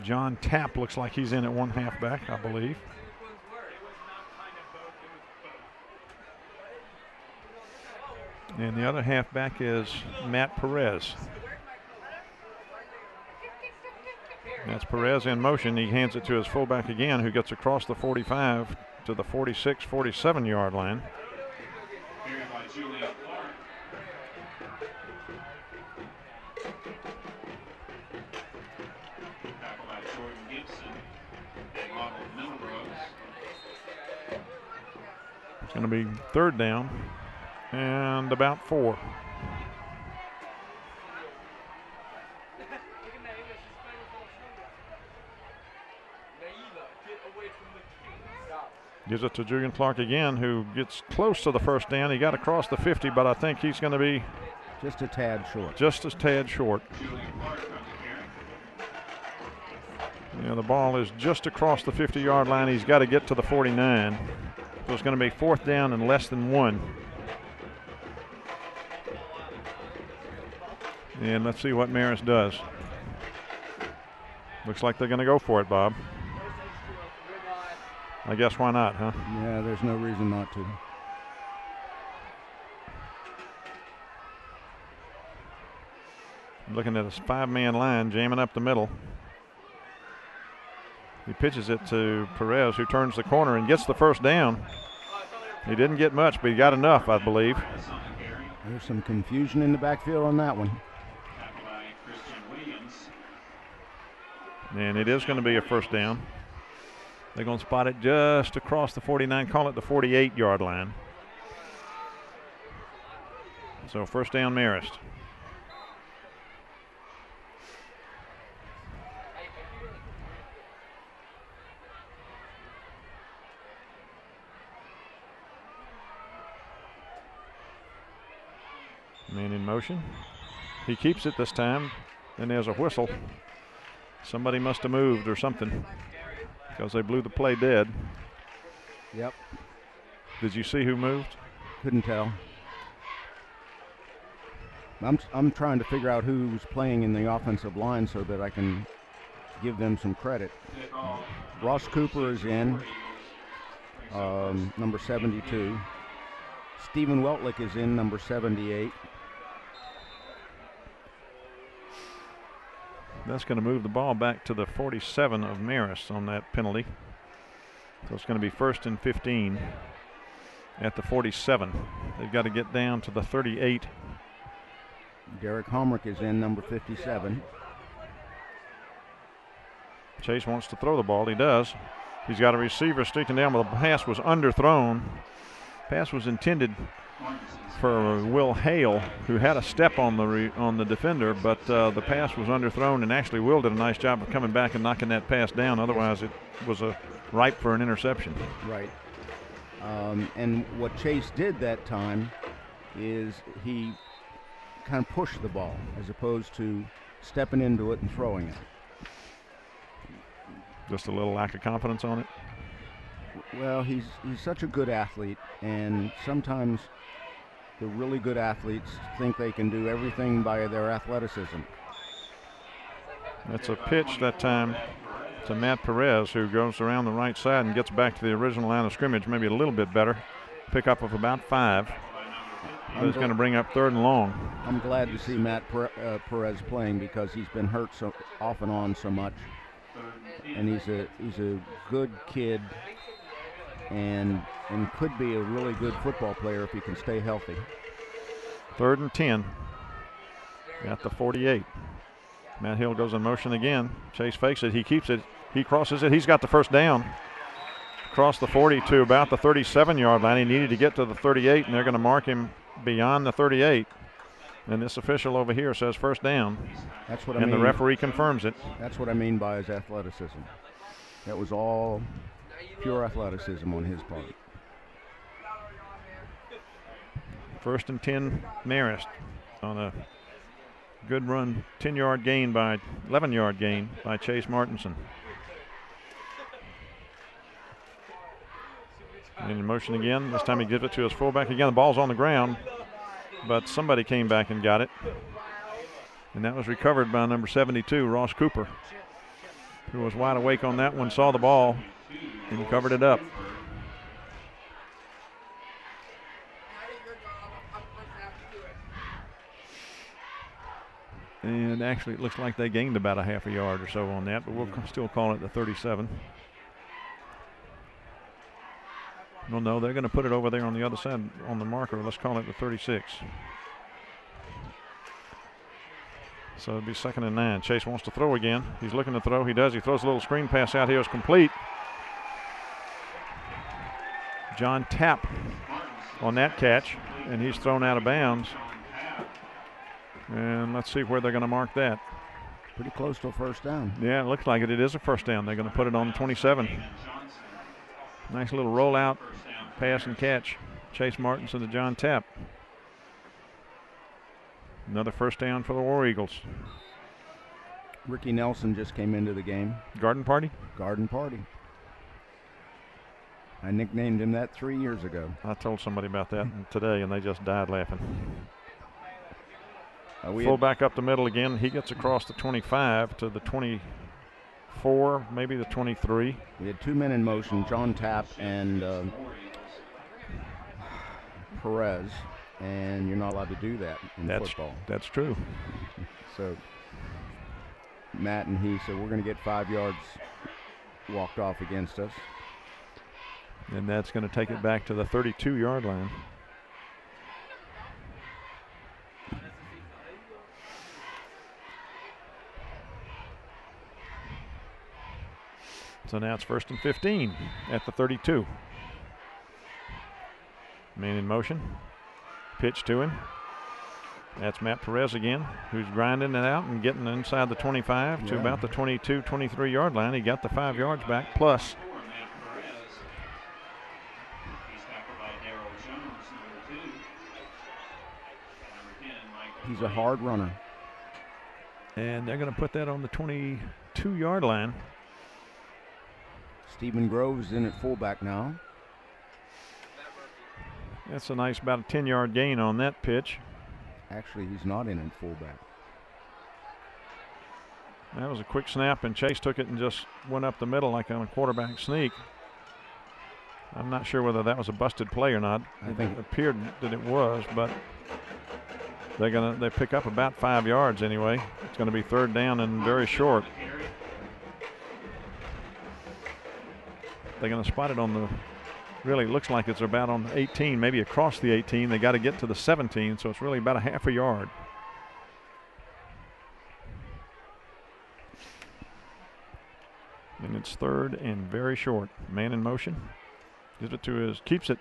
John Tapp looks like he's in at 1 halfback, I believe. And the other halfback is Matt Perez. That's Perez in motion. He hands it to his fullback again, who gets across the 45 to the 46, 47-yard line. It's going to be 3rd down and about 4. Gives it to Julian Clark again, who gets close to the 1st down. He got across the 50, but I think he's going to be just a tad short. Just a tad short. Yeah, the ball is just across the 50-yard line. He's got to get to the 49. So it's going to be 4th down and less than 1. And let's see what Marist does. Looks like they're going to go for it, Bob. I guess why not, huh? Yeah, there's no reason not to. Looking at his 5-man line, jamming up the middle. He pitches it to Perez, who turns the corner and gets the 1st down. He didn't get much, but he got enough, I believe. There's some confusion in the backfield on that one. And it is going to be a 1st down. They're going to spot it just across the 49, call it the 48-yard line. So 1st down Marist. motion. He keeps it this time, and there's a whistle. Somebody must have moved or something because they blew the play dead. Yep. Did you see who moved? Couldn't tell. I'm trying to figure out who's playing in the offensive line so that I can give them some credit. Ross Cooper is in, number 72. Stephen Weltlick is in, number 78. That's going to move the ball back to the 47 of Marist on that penalty. So it's going to be 1st and 15 at the 47. They've got to get down to the 38. Derek Homrick is in, number 57. Chase wants to throw the ball. He does. He's got a receiver streaking down, but the pass was underthrown. Pass was intended for Will Hale, who had a step on the defender, but the pass was underthrown, and actually Will did a nice job of coming back and knocking that pass down. Otherwise, it was ripe for an interception. Right. And what Chase did that time is he kind of pushed the ball as opposed to stepping into it and throwing it. Just a little lack of confidence on it? Well, he's such a good athlete, and sometimes the really good athletes think they can do everything by their athleticism. That's a pitch that time to Matt Perez, who goes around the right side and gets back to the original line of scrimmage, maybe a little bit better. Pickup of about 5. But it's going to bring up 3rd and long. I'm glad to see Matt Perez playing because he's been hurt so off and on so much. And he's a good kid and could be a really good football player if he can stay healthy. 3rd and 10 at the 48. Matt Hill goes in motion again. Chase fakes it. He keeps it. He crosses it. He's got the first down. Across the 40 to about the 37-yard line. He needed to get to the 38, and they're going to mark him beyond the 38. And this official over here says 1st down. That's what I mean. And the referee confirms it. That's what I mean by his athleticism. That was all pure athleticism on his part. 1st and 10 Marist on a good run, 11-yard gain by Chase Martinson. And in motion again. This time he gives it to his fullback again. The ball's on the ground, but somebody came back and got it. And that was recovered by number 72, Ross Cooper, who was wide awake on that one, saw the ball, and covered it up. And actually it looks like they gained about a half a yard or so on that, but we'll still call it the 37. Well, no, they're going to put it over there on the other side on the marker. Let's call it the 36. So it'll be 2nd and 9. Chase wants to throw again. He's looking to throw. He does. He throws a little screen pass out here. It's complete. John Tapp on that catch, and he's thrown out of bounds. And let's see where they're going to mark that. Pretty close to a 1st down. Yeah, it looks like it. It is a 1st down. They're going to put it on 27. Nice little rollout, pass and catch. Chase Martinson to John Tapp. Another 1st down for the War Eagles. Ricky Nelson just came into the game. Garden Party? Garden Party. I nicknamed him that 3 years ago. I told somebody about that today, and they just died laughing. Fullback up the middle again. He gets across the 25 to the 24, maybe the 23. We had 2 men in motion, John Tapp and Perez, and you're not allowed to do that in football. That's true. So Matt and he said, we're going to get 5 yards walked off against us. And that's going to take it back to the 32-yard line. So now it's 1st and 15 at the 32. Man in motion. Pitch to him. That's Matt Perez again, who's grinding it out and getting inside the 25 to about the 22, 23-yard line. He got the 5 yards back plus. He's a hard runner. And they're going to put that on the 22-yard line. Stephen Groves in at fullback now. That's a nice, about a 10-yard gain on that pitch. Actually, he's not in at fullback. That was a quick snap, and Chase took it and just went up the middle like on a quarterback sneak. I'm not sure whether that was a busted play or not. I think it appeared that it was, but they pick up about 5 yards anyway. It's going to be third down and very short. They're going to spot it on the, really looks like it's about on the 18, maybe across the 18. They got to get to the 17, so it's really about a half a yard. And it's third and very short. Man in motion. Gives it to his, keeps it,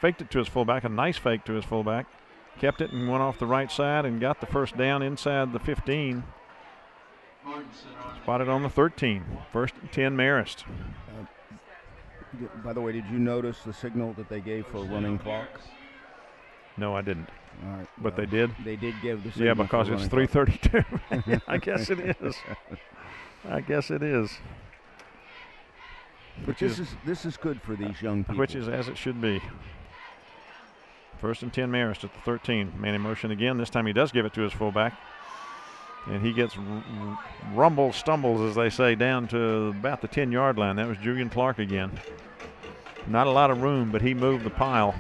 faked it to his fullback. A nice fake to his fullback. Kept it and went off the right side and got the first down inside the 15. Spotted on the 13. First and 10 Marist. By the way, did you notice the signal that they gave for a running clock? No, I didn't. All right, but they did? They did give the signal. Yeah, because it's 3:32. I guess it is. I guess it is. But this is good for these young people. Which is as it should be. First and 10 Marist at the 13. Man in motion again. This time he does give it to his fullback. And he gets stumbles, as they say, down to about the 10-yard line. That was Julian Clark again. Not a lot of room, but he moved the pile.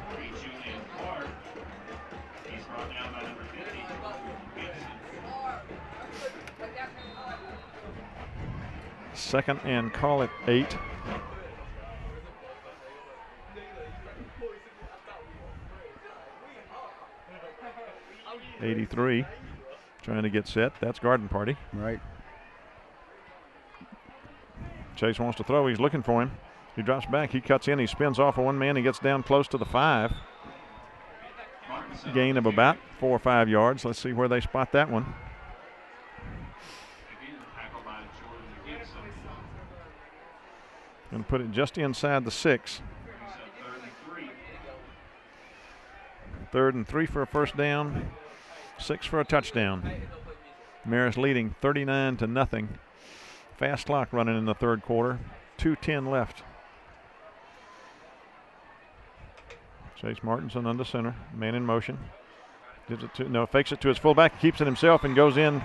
Second and call it 8. '83, trying to get set. That's Garden Party. Right. Chase wants to throw. He's looking for him. He drops back. He cuts in. He spins off of one man. He gets down close to the 5. Gain of about 4 or 5 yards. Let's see where they spot that one. Going to put it just inside the 6. 3rd and 3 for a first down. 6 for a touchdown. Marist leading 39-0. Fast clock running in the third quarter. 2:10 left. Chase Martinson under center. Man in motion. Fakes it to his fullback. Keeps it himself and goes in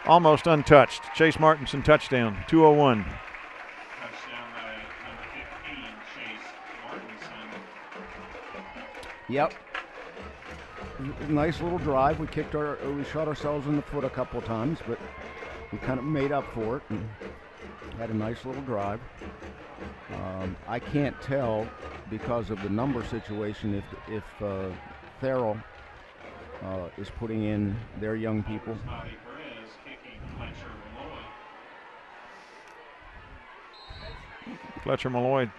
almost untouched. Chase Martinson touchdown. 2:01. Touchdown by number 15, Chase Martinson. Yep. Nice little drive. We shot ourselves in the foot a couple of times, but we kind of made up for it and had a nice little drive. I can't tell because of the number situation if Therrell is putting in their young people. Fletcher Malloy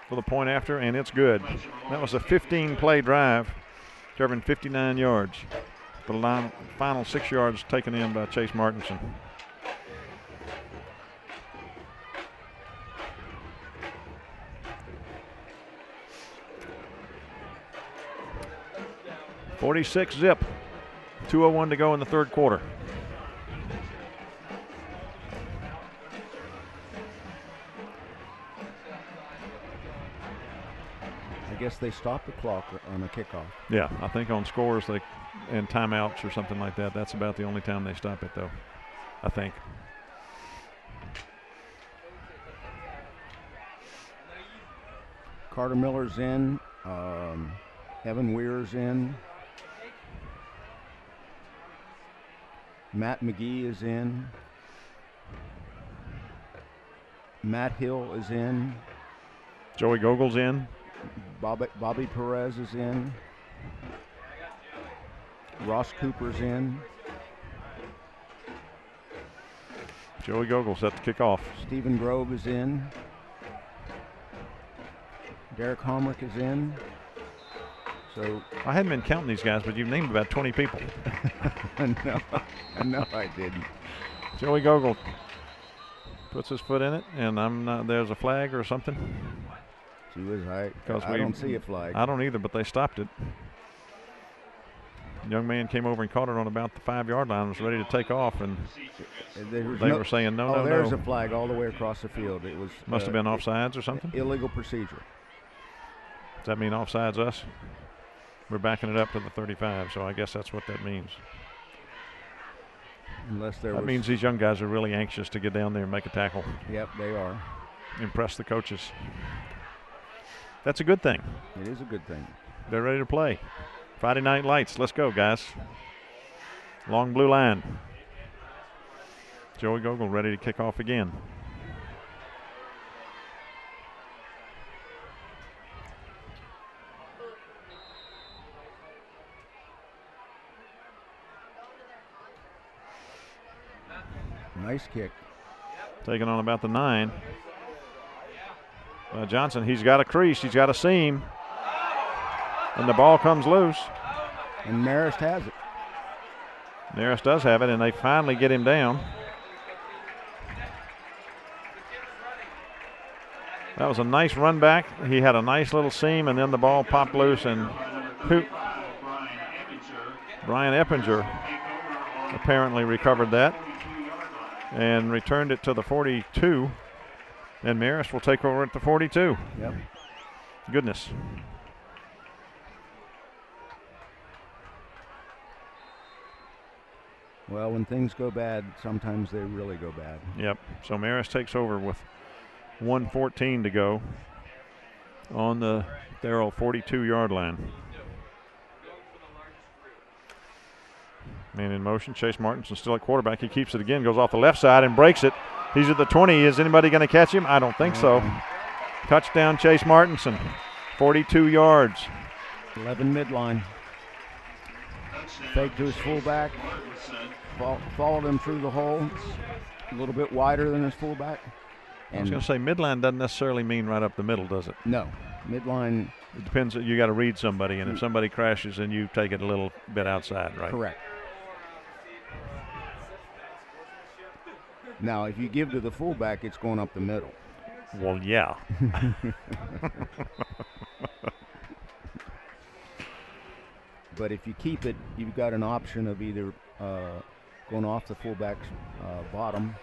for the point after, and it's good. That was a 15-play drive, covering 59 yards. The final 6 yards taken in by Chase Martinson. .46 zip. 2:01 to go in the third quarter. I guess they stopped the clock on a kickoff. Yeah, I think on scores and timeouts or something like that. That's about the only time they stop it, though, I think. Carter Miller's in. Evan Weir's in. Matt McGee is in. Matt Hill is in. Joey Gogel's in. Bobby Perez is in. Ross Cooper's in. Joey Gogel set to kick off. Stephen Grove is in. Derek Homrick is in. So I hadn't been counting these guys, but you've named about 20 people. No, I didn't. Joey Gogel puts his foot in it, and there's a flag or something. I don't see a flag. I don't either, but they stopped it. Young man came over and caught it on about the 5-yard line, was ready to take off, and they were saying no, no, there's no. a flag all the way across the field. It was must have been offsides or something. Illegal procedure. Does that mean offsides us? We're backing it up to the 35, so I guess that's what that means. Unless there that means these young guys are really anxious to get down there and make a tackle. Yep, they are. Impress the coaches. That's a good thing. It is a good thing. They're ready to play. Friday Night Lights. Let's go, guys. Long blue line. Joey Gogol ready to kick off again. Nice kick. Taking on about the 9. Johnson, he's got a crease, he's got a seam. And the ball comes loose. And Marist has it. Marist does have it, and they finally get him down. That was a nice run back. He had a nice little seam, and then the ball popped loose, and Brian Eppinger apparently recovered that and returned it to the 42. And Marist will take over at the 42. Yep. Goodness. Well, when things go bad, sometimes they really go bad. Yep. So Marist takes over with 1:14 to go on the Therrell 42-yard line. Man in motion. Chase Martinson still at quarterback. He keeps it again, goes off the left side and breaks it. He's at the 20. Is anybody going to catch him? I don't think so. Touchdown, Chase Martinson. 42 yards. 11 midline. Fake to his fullback. Followed him through the hole. A little bit wider than his fullback. I was going to say midline doesn't necessarily mean right up the middle, does it? No. Midline. It depends. You got to read somebody, and if somebody crashes, then you take it a little bit outside, right? Correct. Now, if you give to the fullback, it's going up the middle. Well, yeah. But if you keep it, you've got an option of either going off the fullback's bottom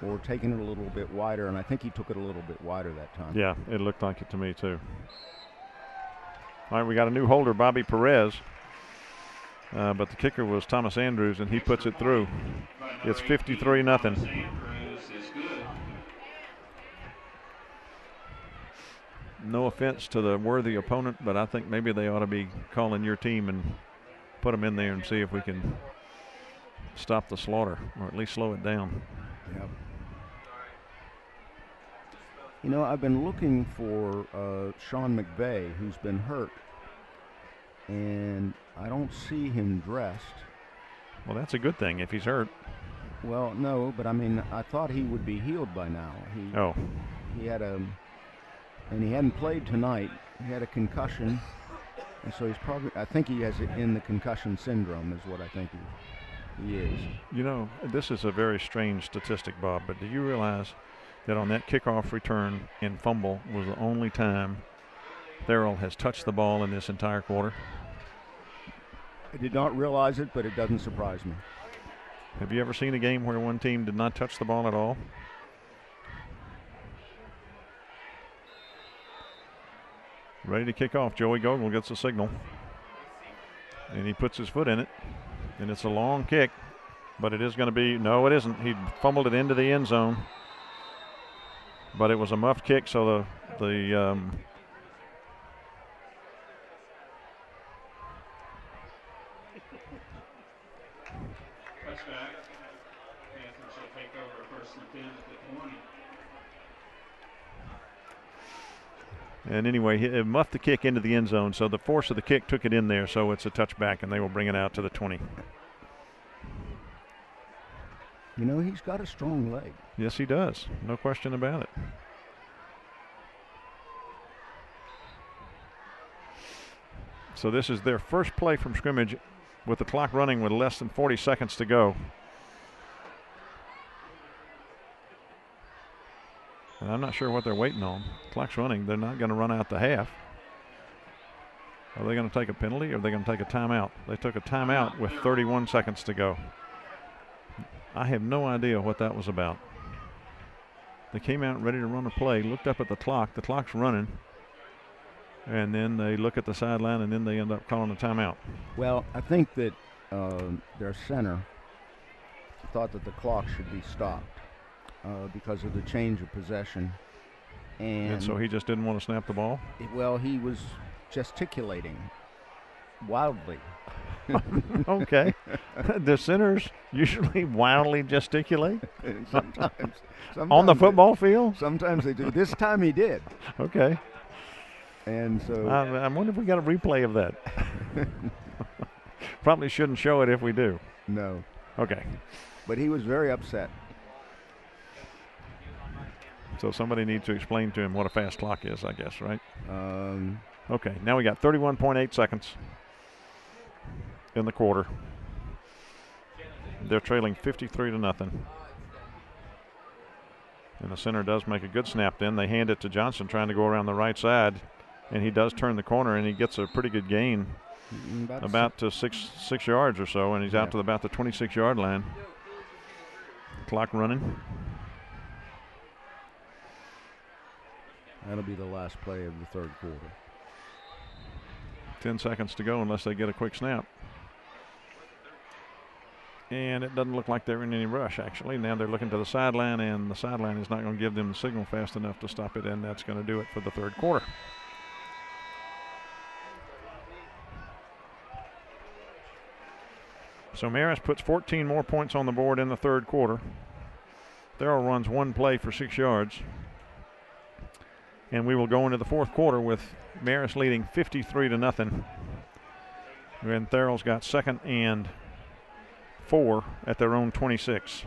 or taking it a little bit wider, and I think he took it a little bit wider that time. Yeah, it looked like it to me, too. All right, we got a new holder, Bobby Perez. But the kicker was Thomas Andrews, and he puts it through. It's 53-0. No offense to the worthy opponent, but I think maybe they ought to be calling your team and put them in there and see if we can stop the slaughter, or at least slow it down. Yep. You know, I've been looking for Sean McVay, who's been hurt, and I don't see him dressed. Well, that's a good thing if he's hurt. Well, no, but I mean, I thought he would be healed by now. He had and he hadn't played tonight. He had a concussion, and so he's probably, I think he has it in the concussion syndrome is what I think he is. You know, this is a very strange statistic, Bob, but do you realize that on that kickoff return and fumble was the only time Therrell has touched the ball in this entire quarter? I did not realize it, but it doesn't surprise me. Have you ever seen a game where one team did not touch the ball at all? Ready to kick off. Joey Gogol gets a signal. And he puts his foot in it. And it's a long kick. But it is going to be, no, it isn't. He fumbled it into the end zone. But it was a muffed kick, so the And anyway, he muffed the kick into the end zone, so the force of the kick took it in there, so it's a touchback, and they will bring it out to the 20. You know, he's got a strong leg. Yes, he does. No question about it. So this is their first play from scrimmage with the clock running with less than 40 seconds to go. And I'm not sure what they're waiting on. Clock's running. They're not going to run out the half. Are they going to take a penalty or are they going to take a timeout? They took a timeout with 31 seconds to go. I have no idea what that was about. They came out ready to run a play, looked up at the clock. The clock's running. And then they look at the sideline, and then they end up calling a timeout. Well, I think that their center thought that the clock should be stopped because of the change of possession. And so he just didn't want to snap the ball? Well, he was gesticulating wildly. Okay. The centers usually wildly gesticulate? Sometimes On the football field? Sometimes they do. This time he did. Okay. And so I wonder if we got a replay of that. Probably shouldn't show it if we do. No. Okay. But he was very upset. So somebody needs to explain to him what a fast clock is, I guess, right? Okay, now we got 31.8 seconds in the quarter. They're trailing 53-0. And the center does make a good snap then. They hand it to Johnson trying to go around the right side. And he does turn the corner, and he gets a pretty good gain, about to six yards or so, and he's out to about the 26-yard line. Clock running. That'll be the last play of the third quarter. 10 seconds to go unless they get a quick snap. And it doesn't look like they're in any rush, actually. Now they're looking to the sideline, and the sideline is not going to give them the signal fast enough to stop it, and that's going to do it for the third quarter. So Marist puts 14 more points on the board in the third quarter. Therrell runs one play for 6 yards. And we will go into the fourth quarter with Marist leading 53-0. And Therrell's got 2nd and 4 at their own 26.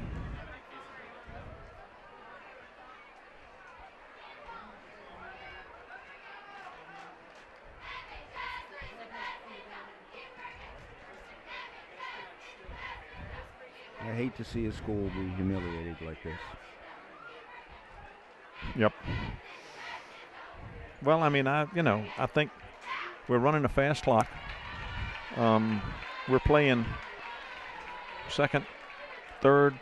I hate to see a school be humiliated like this. Yep. Well, I mean, I think we're running a fast clock. We're playing second, third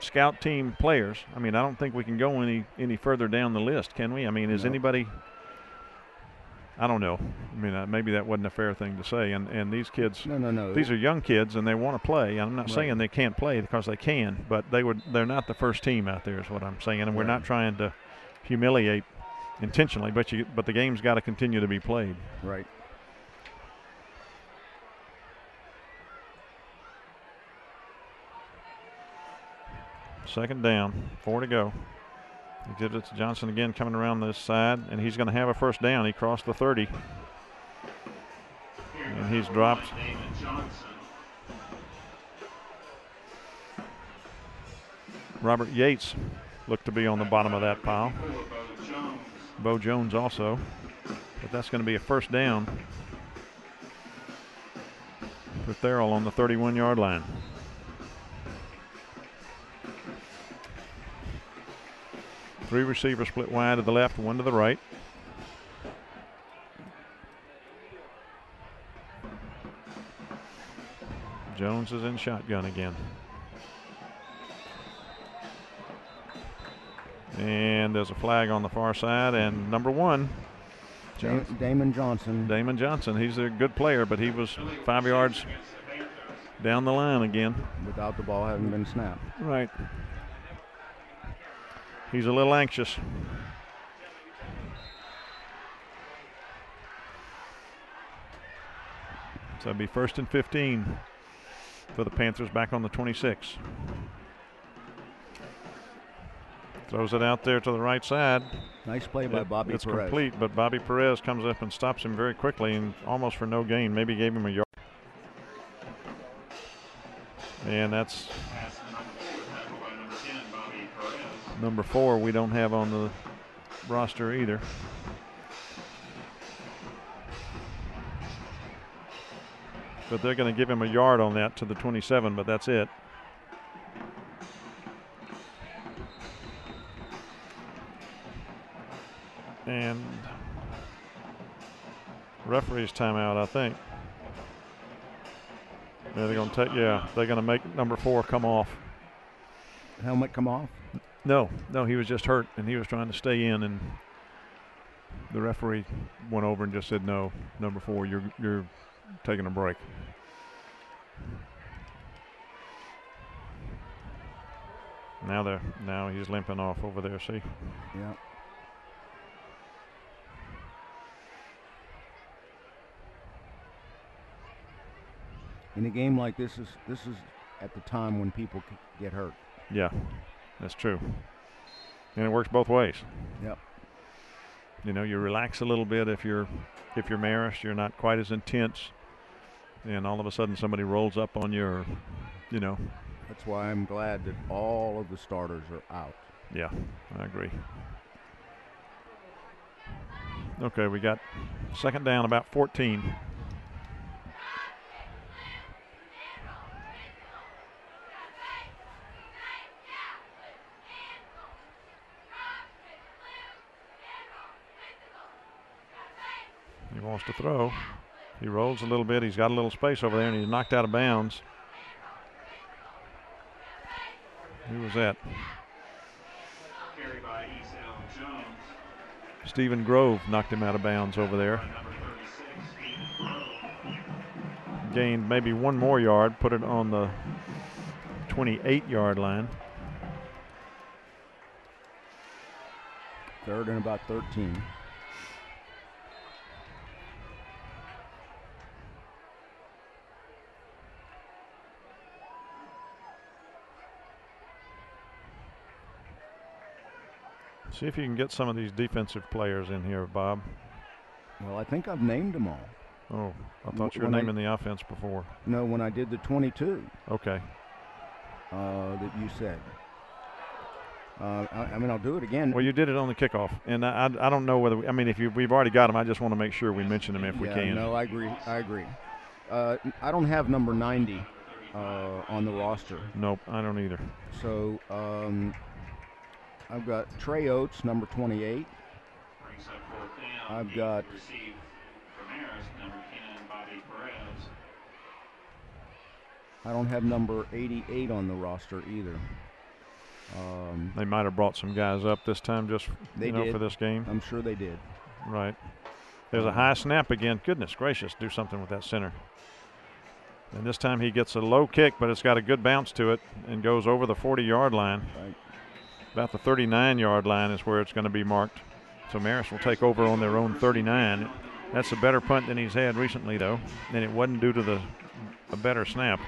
scout team players. I mean, I don't think we can go any further down the list, can we? I mean, is anybody? I don't know. I mean, maybe that wasn't a fair thing to say. And these kids, no. These are young kids, and they want to play. I'm not saying they can't play because they can, but they're not the first team out there is what I'm saying. And we're not trying to humiliate intentionally, but the game's got to continue to be played. Right. Second down, 4 to go. He gives it to Johnson again coming around this side, and he's going to have a first down. He crossed the 30. And he's dropped. Robert Yates looked to be on the bottom of that pile. Bo Jones also. But that's going to be a first down for Therrell on the 31-yard line. Three receivers split wide to the left, one to the right. Jones is in shotgun again. And there's a flag on the far side, and number 1. Damon Johnson. Damon Johnson, he's a good player, but he was 5 yards down the line again. Without the ball having been snapped. Right. He's a little anxious. So it'll be 1st and 15 for the Panthers back on the 26. Throws it out there to the right side. Nice play by Bobby Perez. It's complete, but Bobby Perez comes up and stops him very quickly and almost for no gain. Maybe gave him a yard. And that's number 4 we don't have on the roster either. But they're going to give him a yard on that to the 27, but that's it. And referee's timeout, I think. Yeah, they're going to take. Yeah, they're going to make number 4 come off. Helmet come off? No, he was just hurt and he was trying to stay in, and the referee went over and just said, "No, number 4, you're taking a break." Now he's limping off over there. See? Yeah. In a game like this is at the time when people get hurt. Yeah, that's true. And it works both ways. Yep. You know, you relax a little bit if you're Marist. You're not quite as intense, and all of a sudden somebody rolls up on you, or, you know. That's why I'm glad that all of the starters are out. Yeah, I agree. Okay, we got second down, about 14. He wants to throw. He rolls a little bit. He's got a little space over there, and he's knocked out of bounds. Who was that? Stephen Grove knocked him out of bounds over there. Gained maybe one more yard, put it on the 28-yard line. Third and about 13. See if you can get some of these defensive players in here, Bob. Well, I think I've named them all. Oh, I thought you were naming the offense before. No, when I did the 22. Okay. That you said. I mean, I'll do it again. Well, you did it on the kickoff, and I don't know whether I mean, if we've already got them, I just want to make sure we mention them if we can. No, I agree. I don't have number 90 on the roster. Nope, I don't either. So I've got Trey Oates, number 28. I've got I don't have number 88 on the roster either. They might have brought some guys up this time just for this game. I'm sure they did. Right. There's a high snap again. Goodness gracious, do something with that center. And this time he gets a low kick, but it's got a good bounce to it and goes over the 40-yard line. Right. About the 39-yard line is where it's going to be marked. So Marist will take over on their own 39. That's a better punt than he's had recently, though, and it wasn't due to a better snap.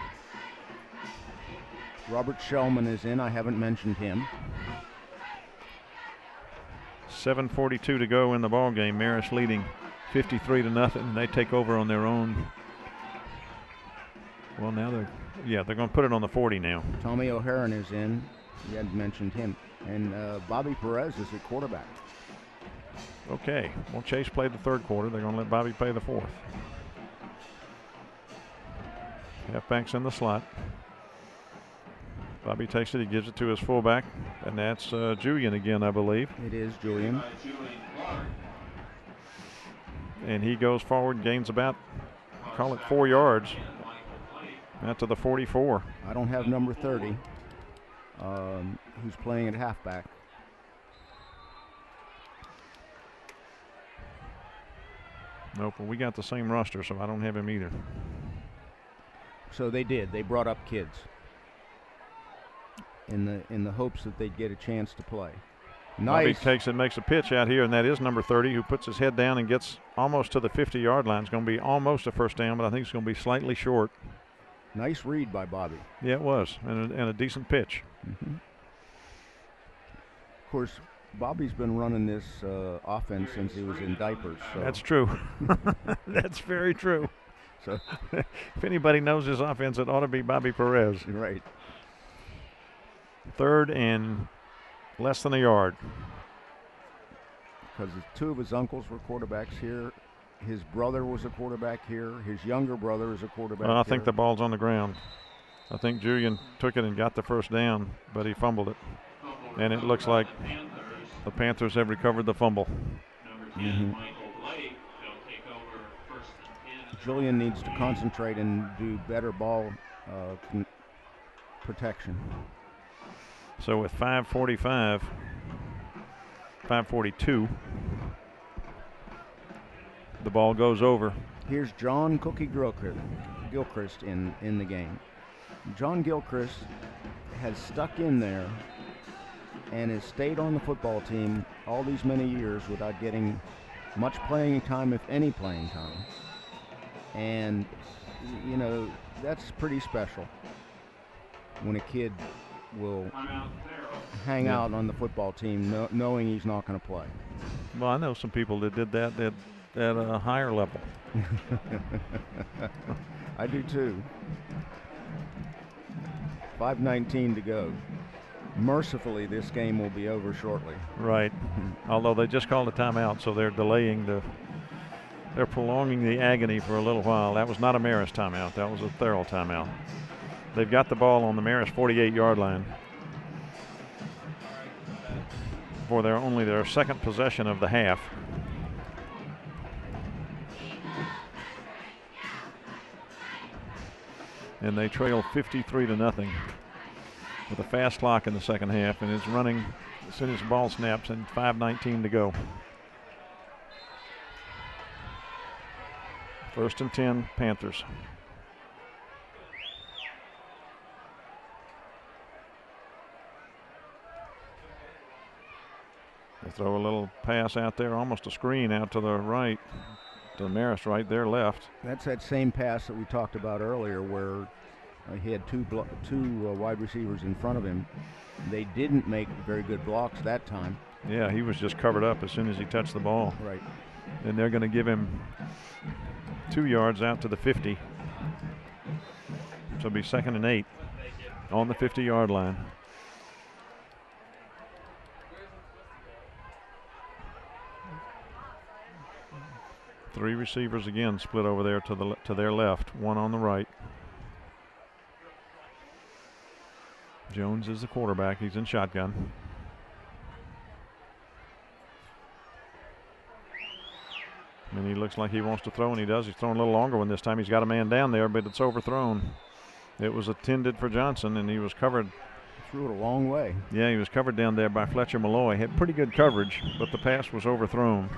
Robert Shellman is in. I haven't mentioned him. 7:42 to go in the ball game. Marist leading 53-0. They take over on their own. Well, now they're going to put it on the 40 now. Tommy O'Haran is in. You hadn't mentioned him. And Bobby Perez is at quarterback. Okay. Well, Chase played the third quarter. They're going to let Bobby play the fourth. Halfback's in the slot. Bobby takes it. He gives it to his fullback. And that's Julian again, I believe. It is Julian. And he goes forward, gains about, call it 4 yards. Out to the 44. I don't have number 30. Who's playing at halfback. Nope, well, we got the same roster, so I don't have him either. So they did. They brought up kids in the hopes that they'd get a chance to play. Nice. Bobby takes it, makes a pitch out here, and that is number 30, who puts his head down and gets almost to the 50-yard line. It's going to be almost a first down, but I think it's going to be slightly short. Nice read by Bobby. Yeah, it was, and a decent pitch. Mm-hmm. Of course, Bobby's been running this offense since he was in diapers. So. That's true. That's very true. So, if anybody knows his offense, it ought to be Bobby Perez. Right. Third and less than a yard. Because 2 of his uncles were quarterbacks here. His brother was a quarterback here. His younger brother is a quarterback I think the ball's on the ground. I think Julian took it and got the first down, but he fumbled it. And it looks like the Panthers have recovered the fumble. Mm-hmm. Julian needs to concentrate and do better ball protection. So with 5:42, the ball goes over. Here's John Cookie Gilchrist in the game. John Gilchrist has stuck in there and has stayed on the football team all these many years without getting much playing time, if any playing time. And, you know, that's pretty special when a kid will hang out on the football team knowing he's not going to play. Well, I know some people that did that at a higher level. I do too. 5:19 to go. Mercifully, this game will be over shortly. Right. Although they just called a timeout, so they're they're prolonging the agony for a little while. That was not a Marist timeout. That was a Therrell timeout. They've got the ball on the Marist 48-yard line for their second possession of the half. And they trail 53-0 with a fast clock in the second half, and it's running as soon as the ball snaps and 5:19 to go. 1st and 10, Panthers. They throw a little pass out there, almost a screen out to the right, to Marist right there left. That's that same pass that we talked about earlier where he had two wide receivers in front of him. They didn't make very good blocks that time. Yeah, he was just covered up as soon as he touched the ball. Right. And they're going to give him 2 yards out to the 50. So it'll be 2nd and 8 on the 50-yard line. Three receivers again split over there to their left, one on the right. Jones is the quarterback. He's in shotgun. And he looks like he wants to throw, and he does. He's throwing a little longer one this time. He's got a man down there, but it's overthrown. It was intended for Johnson, and he was covered. Threw it a long way. Yeah, he was covered down there by Fletcher Malloy. Had pretty good coverage, but the pass was overthrown.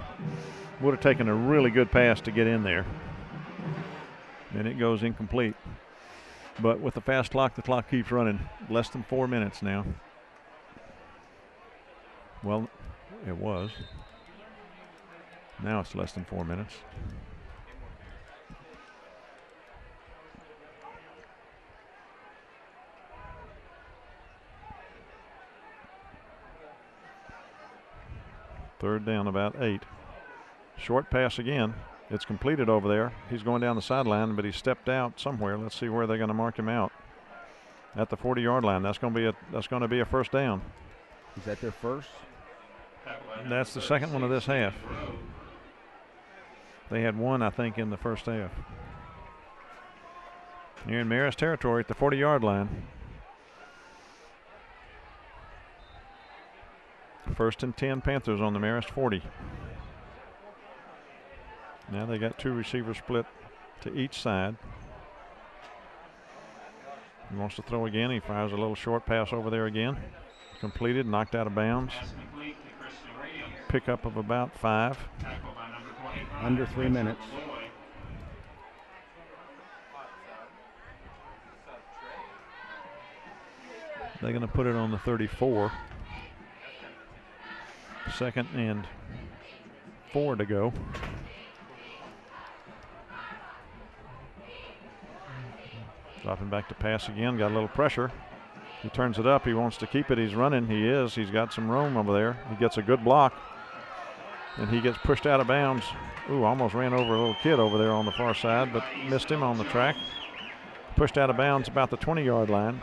Would have taken a really good pass to get in there. And it goes incomplete. But with the fast clock, the clock keeps running. Less than 4 minutes now. Well, it was. Now it's less than 4 minutes. Third down, about 8. Short pass again. It's completed over there. He's going down the sideline, but he stepped out somewhere. Let's see where they're going to mark him out. At the 40-yard line. That's going to be a first down. Is that their first? That's the second one of this half. They had one, I think, in the first half. Here in Marist territory at the 40-yard line. 1st and 10, Panthers on the Marist 40. Now they got two receivers split to each side. He wants to throw again. He fires a little short pass over there again. Completed, knocked out of bounds. Pickup of about 5. Under 3 minutes. They're going to put it on the 34. 2nd and 4 to go. Dropping back to pass again. Got a little pressure. He turns it up. He wants to keep it. He's running. He is. He's got some room over there. He gets a good block. And he gets pushed out of bounds. Ooh, almost ran over a little kid over there on the far side, but missed him on the track. Pushed out of bounds about the 20-yard line.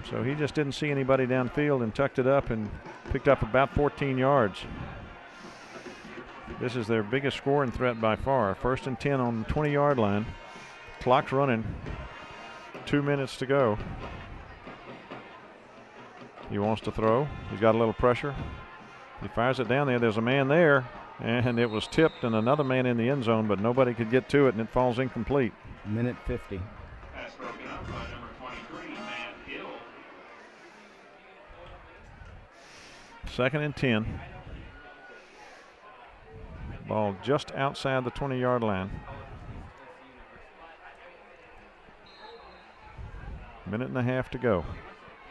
So he just didn't see anybody downfield and tucked it up and picked up about 14 yards. This is their biggest scoring threat by far. 1st and 10 on the 20-yard line. Clock's running. 2 minutes to go. He wants to throw. He's got a little pressure. He fires it down there. There's a man there, and it was tipped, and another man in the end zone, but nobody could get to it, and it falls incomplete. Minute 50. Pass broken up by number 23, Matt Hill. 2nd and 10. Ball just outside the 20-yard line. Minute and a half to go.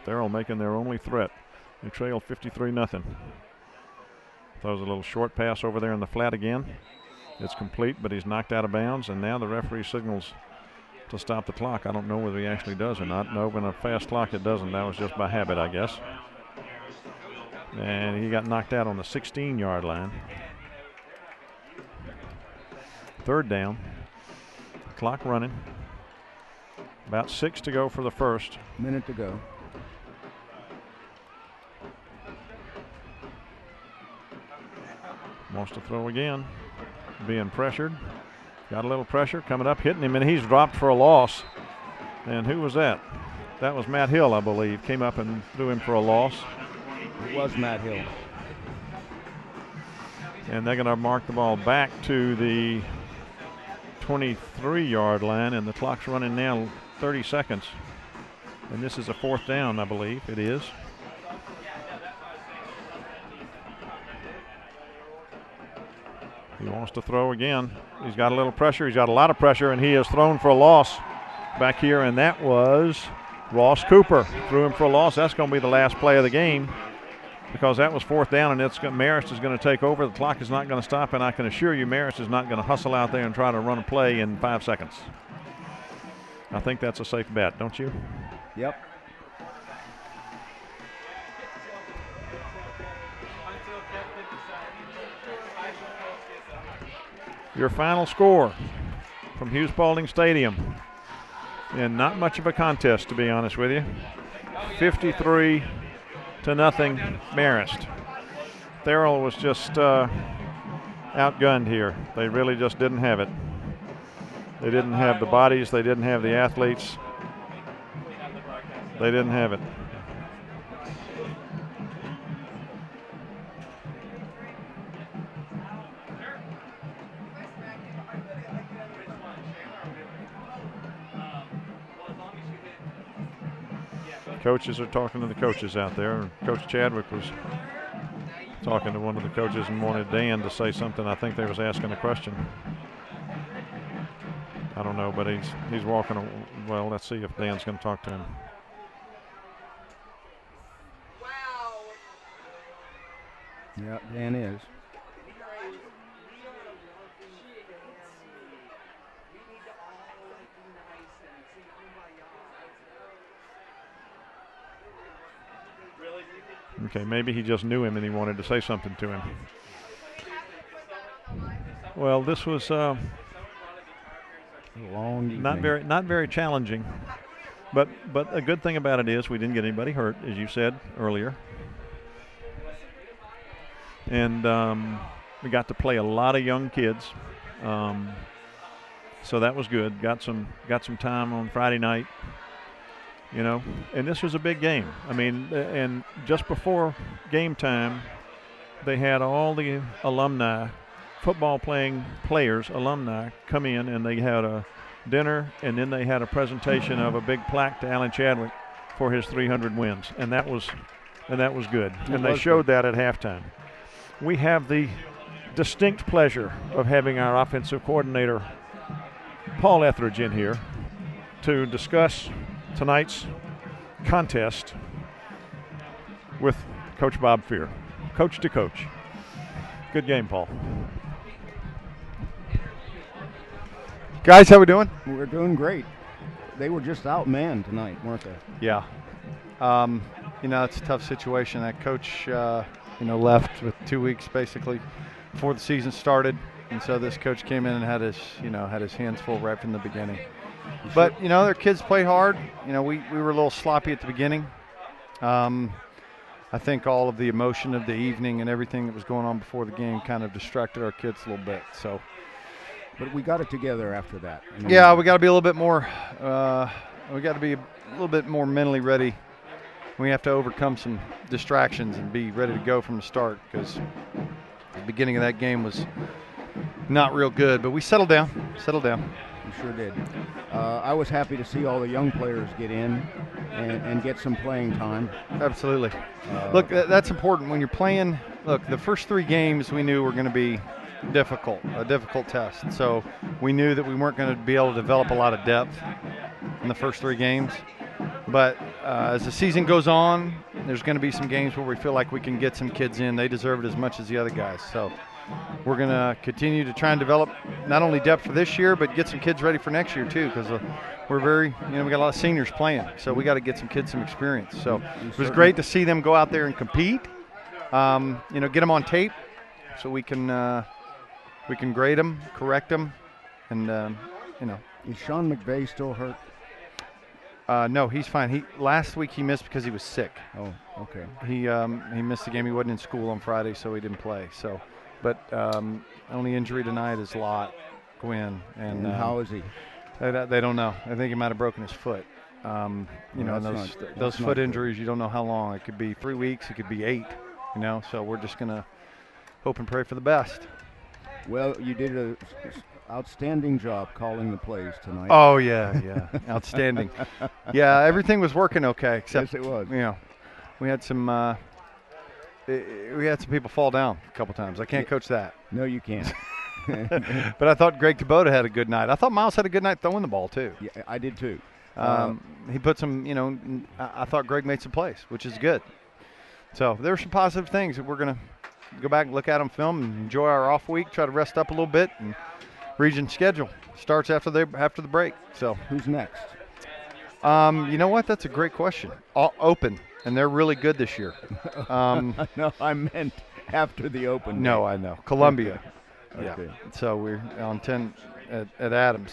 Therrell making their only threat. They trail 53-0. Throws a little short pass over there in the flat again. It's complete, but he's knocked out of bounds, and now the referee signals to stop the clock. I don't know whether he actually does or not. No, in a fast clock it doesn't. That was just by habit, I guess. And he got knocked out on the 16-yard line. 3rd down. Clock running. About 6 to go for the first. Minute to go. Wants to throw again. Being pressured. Got a little pressure coming up, hitting him, and he's dropped for a loss. And who was that? That was Matt Hill, I believe. Came up and threw him for a loss. It was Matt Hill. And they're going to mark the ball back to the 23-yard line, and the clock's running now 30 seconds. And this is a 4th down, I believe. It is. He wants to throw again. He's got a little pressure. He's got a lot of pressure, and he is thrown for a loss back here, and that was Ross Cooper. Threw him for a loss. That's going to be the last play of the game because that was 4th down, and Marist is going to take over. The clock is not going to stop, and I can assure you Marist is not going to hustle out there and try to run a play in 5 seconds. I think that's a safe bet, don't you? Yep. Your final score from Hughes Paulding Stadium, and not much of a contest, to be honest with you. 53-0 Marist. Therrell was just outgunned here. They really just didn't have it. They didn't have the bodies. They didn't have the athletes. They didn't have it. Coaches are talking to the coaches out there. Coach Chadwick was talking to one of the coaches and wanted Dan to say something. I think they was asking a question. I don't know, but he's walking. Well, let's see if Dan's going to talk to him. Yeah, Dan is. Okay, maybe he just knew him and he wanted to say something to him. Well, this was long not very challenging, but a good thing about it is we didn't get anybody hurt, as you said earlier, and we got to play a lot of young kids, so that was good. Got some time on Friday night. You know, and this was a big game. I mean, and just before game time, they had all the alumni, football-playing players, alumni, come in, and they had a dinner, and then they had a presentation of a big plaque to Alan Chadwick for his 300 wins, and that was good. And they showed that at halftime. We have the distinct pleasure of having our offensive coordinator, Paul Etheridge, in here to discuss tonight's contest with Coach Bob Fear. Coach to coach. Good game, Paul. Guys, how we doing? We're doing great. They were just outmanned tonight, weren't they? Yeah. You know, it's a tough situation. That coach, left with 2 weeks basically before the season started. And so this coach came in and had his hands full right from the beginning. But, their kids played hard. We were a little sloppy at the beginning. I think all of the emotion of the evening and everything that was going on before the game kind of distracted our kids a little bit. So, but we got it together after that. Yeah, we got to be a little bit more. We got to be a little bit more mentally ready we have to overcome some distractions and be ready to go from the start, because the beginning of that game was not real good. But we settled down. You sure did. I was happy to see all the young players get in and get some playing time. Absolutely. Look, that's important when you're playing. Look, the first 3 games we knew were going to be a difficult test. So we knew that we weren't going to be able to develop a lot of depth in the first 3 games. But as the season goes on, there's going to be some games where we feel like we can get some kids in. They deserve it as much as the other guys. So we're going to continue to try and develop not only depth for this year, but get some kids ready for next year too, because we're very, we got a lot of seniors playing. So we got to get some kids some experience. So it was great to see them go out there and compete, get them on tape so we can grade them, correct them, and, Is Sean McVay still hurt? No, he's fine. Last week he missed because he was sick. Oh, okay. He missed the game. He wasn't in school on Friday, so he didn't play. So, but only injury tonight is Lott Gwynn. And how is he? They don't know. I think he might have broken his foot. Those foot injuries, you don't know how long. It could be 3 weeks. It could be 8. So we're just gonna hope and pray for the best. Well, you did an outstanding job calling the plays tonight. Oh yeah, outstanding. Yeah, everything was working okay, except yes, it was. We had some people fall down a couple times. I can't coach that. No, you can't. But I thought Greg Kubota had a good night. I thought Miles had a good night throwing the ball too. Yeah, I did too. He put some, I thought Greg made some plays, which is good. So there were some positive things that we're going to go back and look at them film and enjoy our off week, try to rest up a little bit. And region schedule starts after the break. So who's next? You know what? That's a great question. Open, and they're really good this year. No, I meant after the Open. No, I know. Columbia. Okay. Yeah. So we're on 10 at Adams.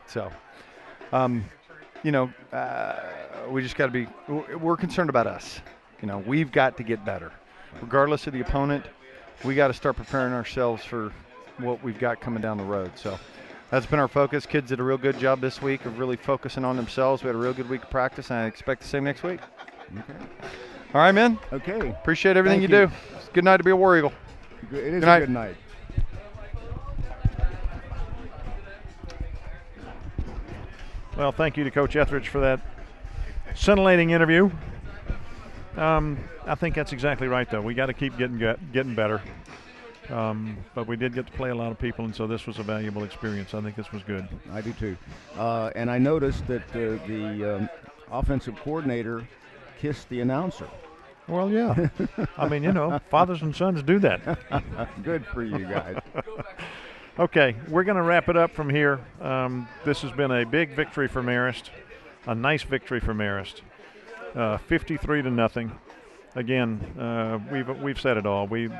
So, we just got to be. We're concerned about us. We've got to get better, regardless of the opponent. We got to start preparing ourselves for what we've got coming down the road. So that's been our focus. Kids did a real good job this week of really focusing on themselves. We had a real good week of practice, and I expect the same next week. Okay. All right, man. Okay. Appreciate everything you do. It's a good night to be a War Eagle. It is a good night. Well, thank you to Coach Etheridge for that scintillating interview. I think that's exactly right, though. We got to keep getting better. But we did get to play a lot of people, and so this was a valuable experience. I think this was good. I do too. And I noticed that the offensive coordinator kissed the announcer. Well, yeah. I mean, fathers and sons do that. Good for you guys. Okay, we're going to wrap it up from here. This has been a big victory for Marist, a nice victory for Marist, 53-0. Again, we've said it all. We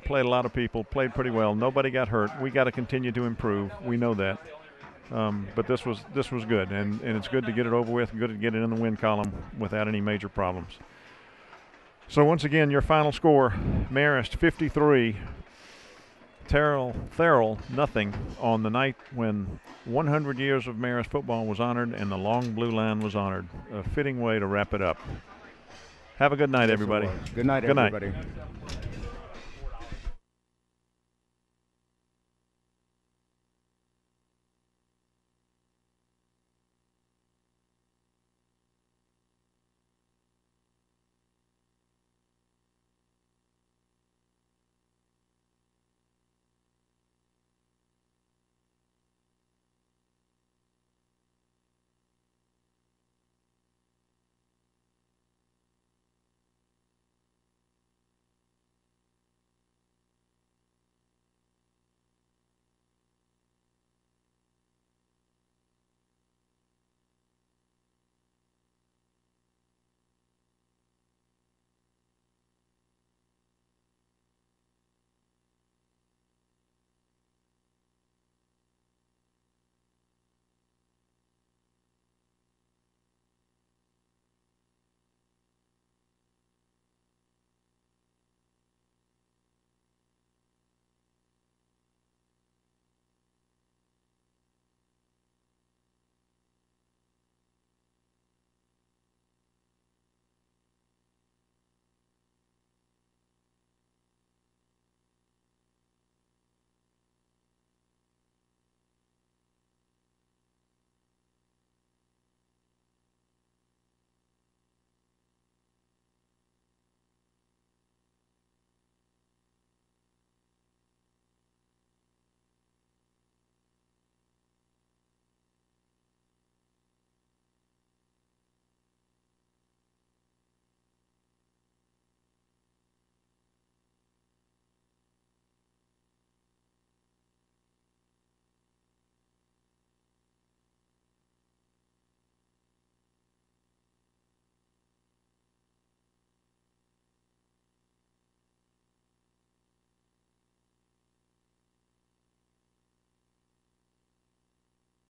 played a lot of people, played pretty well. Nobody got hurt. We got to continue to improve. We know that. But this was good, and it's good to get it over with, good to get it in the win column without any major problems. So once again, your final score: Marist 53, Therrell 0, on the night when 100 years of Marist football was honored and the long blue line was honored. A fitting way to wrap it up. Have a good night, everybody. Good night, everybody.